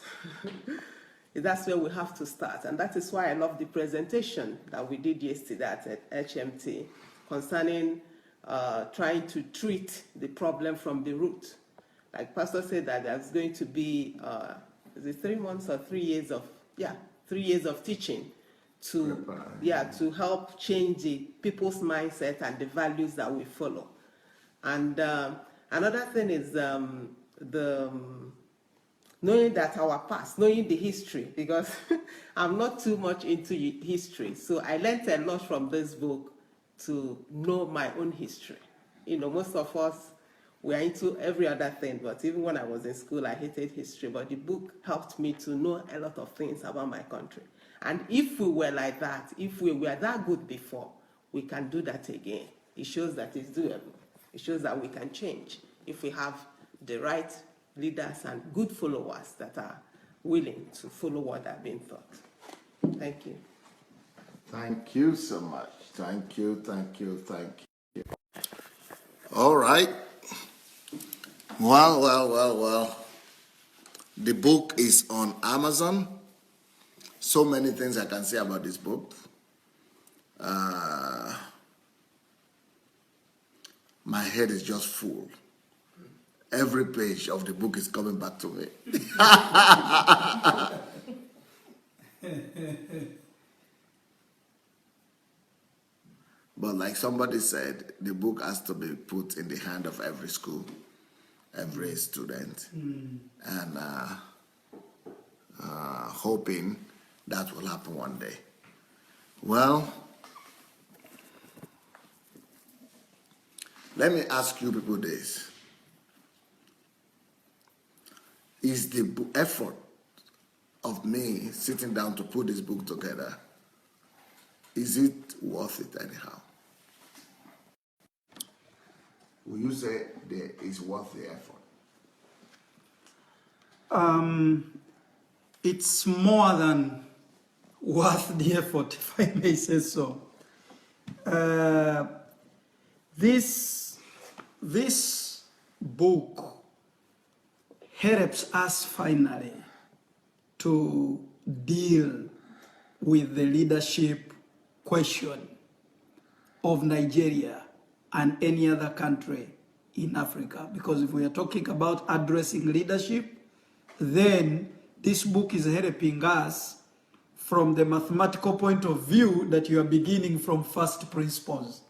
that's where we have to start. And that is why I love the presentation that we did yesterday at HMT concerning trying to treat the problem from the root. Like Pastor said, that there's going to be, is it 3 months or 3 years of, 3 years of teaching to, to help change the people's mindset and the values that we follow. And another thing is knowing that our past, knowing the history, because I'm not too much into history. So I learned a lot from this book to know my own history. You know, most of us, we are into every other thing, but even when I was in school, I hated history. But the book helped me to know a lot of things about my country. And if we were like that, if we were that good before, we can do that again. It shows that it's doable. It shows that we can change if we have the right leaders and good followers that are willing to follow what I've been taught. Thank you. Thank you so much. Thank you, thank you, thank you. All right. Well. The book is on Amazon. So many things I can say about this book. My head is just full. Every page of the book is coming back to me. But like somebody said, the book has to be put in the hand of every school, every student, and hoping that will happen one day. Well, let me ask you people this. Is the effort of me sitting down to put this book together, is it worth it anyhow? Will you say that it's worth the effort? It's more than worth the effort, if I may say so. This book helps us finally to deal with the leadership question of Nigeria and any other country in Africa. Because if we are talking about addressing leadership, then this book is helping us from the mathematical point of view that you are beginning from first principles.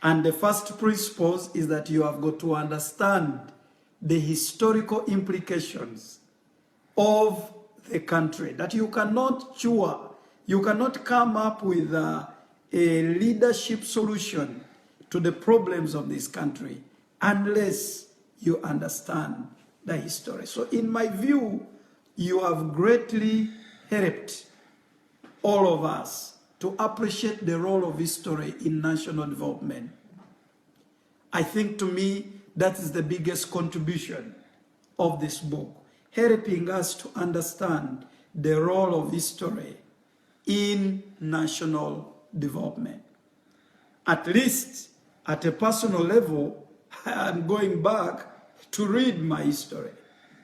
And the first principles is that you have got to understand the historical implications of the country, that you cannot come up with a leadership solution to the problems of this country unless you understand the history. So in my view, you have greatly helped all of us to appreciate the role of history in national development. I think, to me, that is the biggest contribution of this book, helping us to understand the role of history in national development. At least at a personal level, I'm going back to read my history,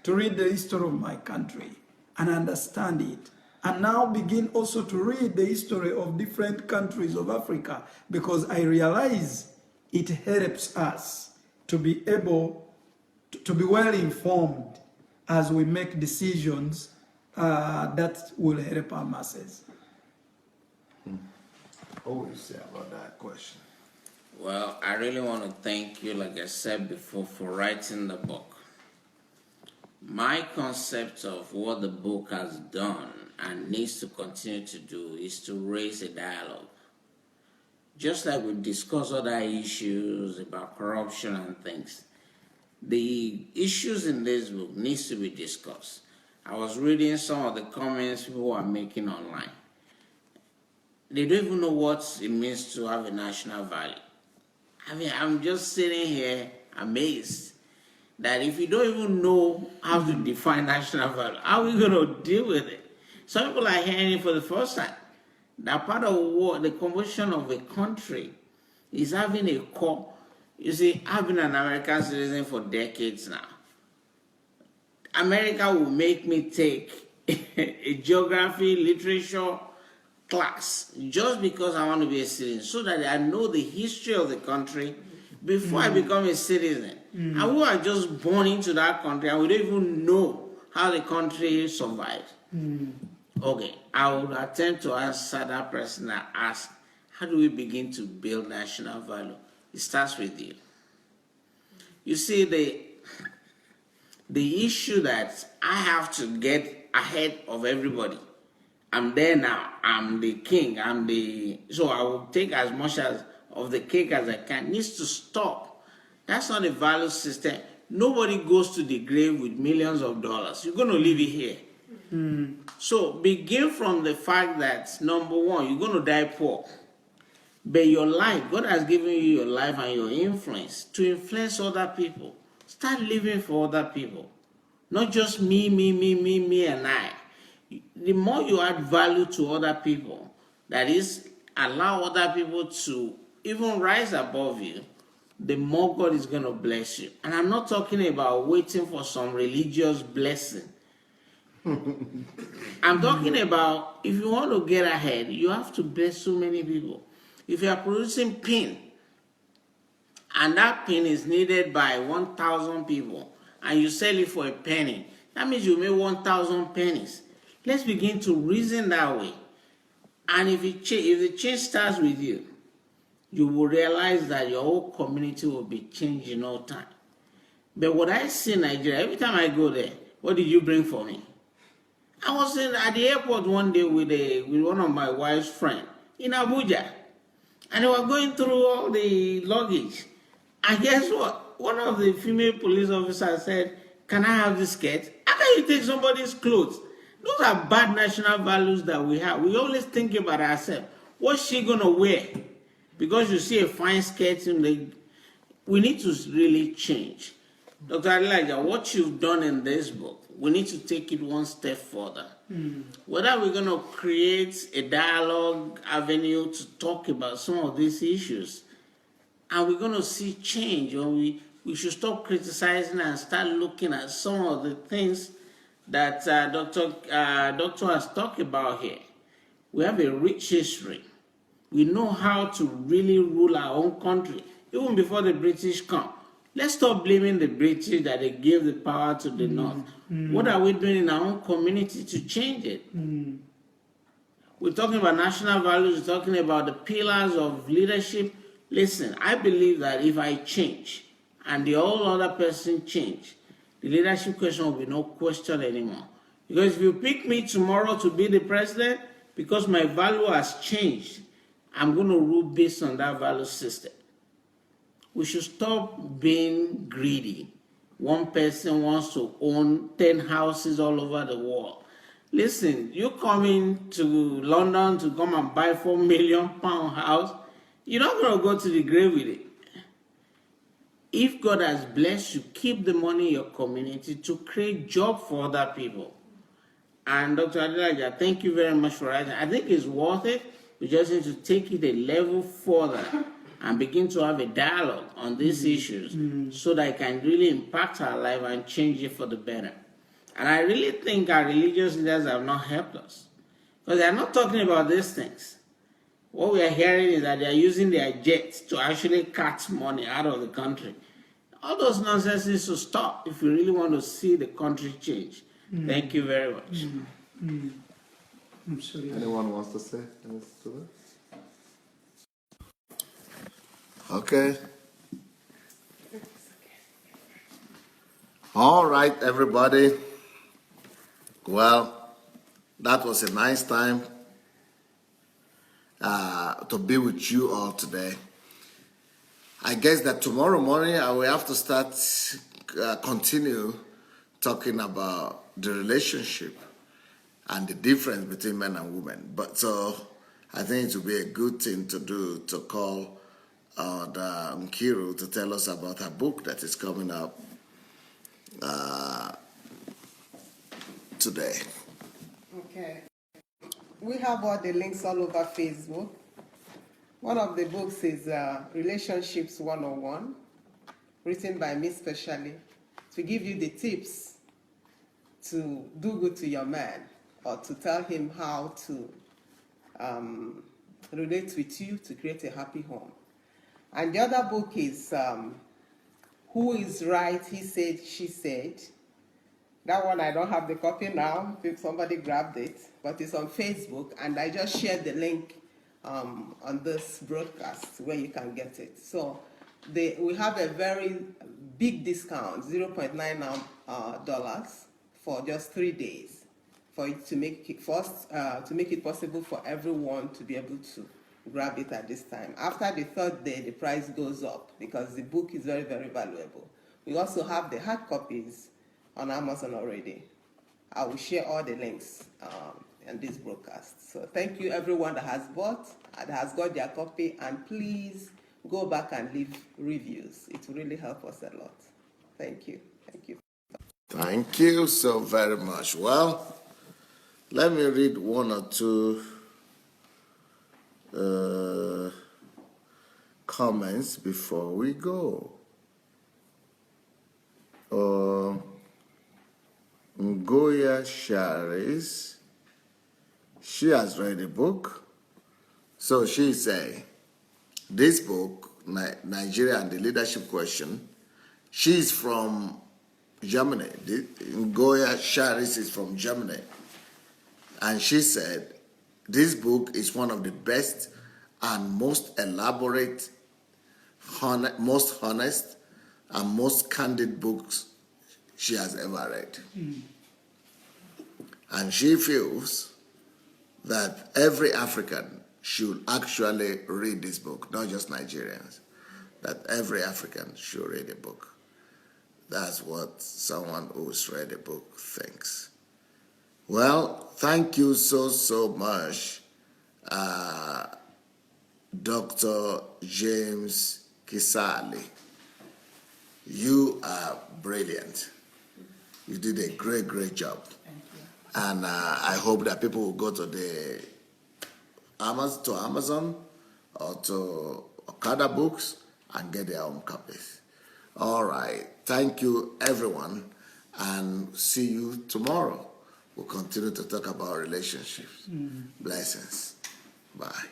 to read the history of my country and understand it. And now begin also to read the history of different countries of Africa, because I realize it helps us to be able to be well informed as we make decisions that will help our masses. What would you say about that question? Well, I really want to thank you, like I said before, for writing the book. My concept of what the book has done and needs to continue to do is to raise a dialogue. Just like we discuss other issues about corruption and things, the issues in this book needs to be discussed. I was reading some of the comments people are making online. They don't even know what it means to have a national value. I mean, I'm just sitting here amazed that if you don't even know how to define national value, how are we going to deal with it? Some people are hearing it for the first time. That part of what the composition of a country is having a core. You see, I've been an American citizen for decades now. America will make me take a geography, literature class just because I want to be a citizen, so that I know the history of the country before I become a citizen. And we are just born into that country and we don't even know how the country survived. Okay, I will attempt to answer that person that asked, how do we begin to build national value? It starts with you. You see, the issue that I have to get ahead of everybody. I'm there now. I'm the king. So I will take as much of the cake as I can. It needs to stop. That's not a value system. Nobody goes to the grave with millions of dollars. You're going to leave it here. So begin from the fact that, number one, you're going to die poor. But your life, God has given you your life and your influence to influence other people. Start living for other people. Not just me, and I. The more you add value to other people, that is, allow other people to even rise above you, the more God is going to bless you. And I'm not talking about waiting for some religious blessing. I'm talking about, if you want to get ahead, you have to bless so many people. If you are producing pin, and that pin is needed by 1,000 people, and you sell it for a penny, that means you make 1,000 pennies. Let's begin to reason that way. And if the change starts with you, you will realize that your whole community will be changed in no time. But what I see in Nigeria, every time I go there, what did you bring for me? I was at the airport one day with one of my wife's friends in Abuja. And they were going through all the luggage. And guess what? One of the female police officers said, "Can I have this skirt?" How can you take somebody's clothes? Those are bad national values that we have. We always think about ourselves. What's she going to wear? Because you see a fine skirt, we need to really change. Dr. Adelaja, what you've done in this book, we need to take it one step further. Whether we're going to create a dialogue avenue to talk about some of these issues, and we're going to see change, or we should stop criticizing and start looking at some of the things that Doctor has talked about here. We have a rich history. We know how to really rule our own country, even before the British come. Let's stop blaming the British that they gave the power to the North. What are we doing in our own community to change it? We're talking about national values. We're talking about the pillars of leadership. Listen, I believe that if I change and the whole other person change, the leadership question will be no question anymore. Because if you pick me tomorrow to be the president, because my value has changed, I'm going to rule based on that value system. We should stop being greedy. One person wants to own 10 houses all over the world. Listen, you coming to London to come and buy £4 million house, you're not going to go to the grave with it. If God has blessed you, keep the money in your community to create job for other people. And Dr. Adelaja, thank you very much for writing. I think it's worth it. We just need to take it a level further and begin to have a dialogue on these issues so that it can really impact our life and change it for the better. And I really think our religious leaders have not helped us, because they are not talking about these things. What we are hearing is that they are using their jets to actually cut money out of the country. All those nonsense needs to stop if we really want to see the country change. Thank you very much. I'm sorry. Anyone wants to say anything to that? Okay. All right, everybody. Well, that was a nice time to be with you all today. I guess that tomorrow morning I will have to start, continue talking about the relationship and the difference between men and women. But so I think it would be a good thing to do to call Nkiru to tell us about her book that is coming up today. Okay. We have all the links all over Facebook. One of the books is Relationships 101, written by me specially, to give you the tips to do good to your man, or to tell him how to relate with you to create a happy home. And the other book is Who is Right, He Said, She Said. That one I don't have the copy now, if somebody grabbed it, but it's on Facebook, and I just shared the link on this broadcast where you can get it. So we have a very big discount, $0.99 for just 3 days, for it to make it to make it possible for everyone to be able to grab it at this time. After the third day, the price goes up because the book is very, very valuable. We also have the hard copies on Amazon already. I will share all the links in this broadcast. So thank you everyone that has bought and has got their copy, and please go back and leave reviews. It will really help us a lot. Thank you. Thank you. Thank you so very much. Well, let me read one or two comments before we go. Ngoya Sharis, she has read the book. So she say, this book, Nigeria and the Leadership Question, she's from Germany. Ngoya Sharis is from Germany. And she said, this book is one of the best and most elaborate, most honest, and most candid books she has ever read. And she feels that every African should actually read this book, not just Nigerians, that every African should read the book. That's what someone who's read the book thinks. Well, thank you so much, Dr. James Kisali. You are brilliant. You did a great job. Thank you. And I hope that people will go to Amazon or to Okada Books and get their own copies. All right. Thank you, everyone, and see you tomorrow. We'll continue to talk about relationships. Blessings. Bye.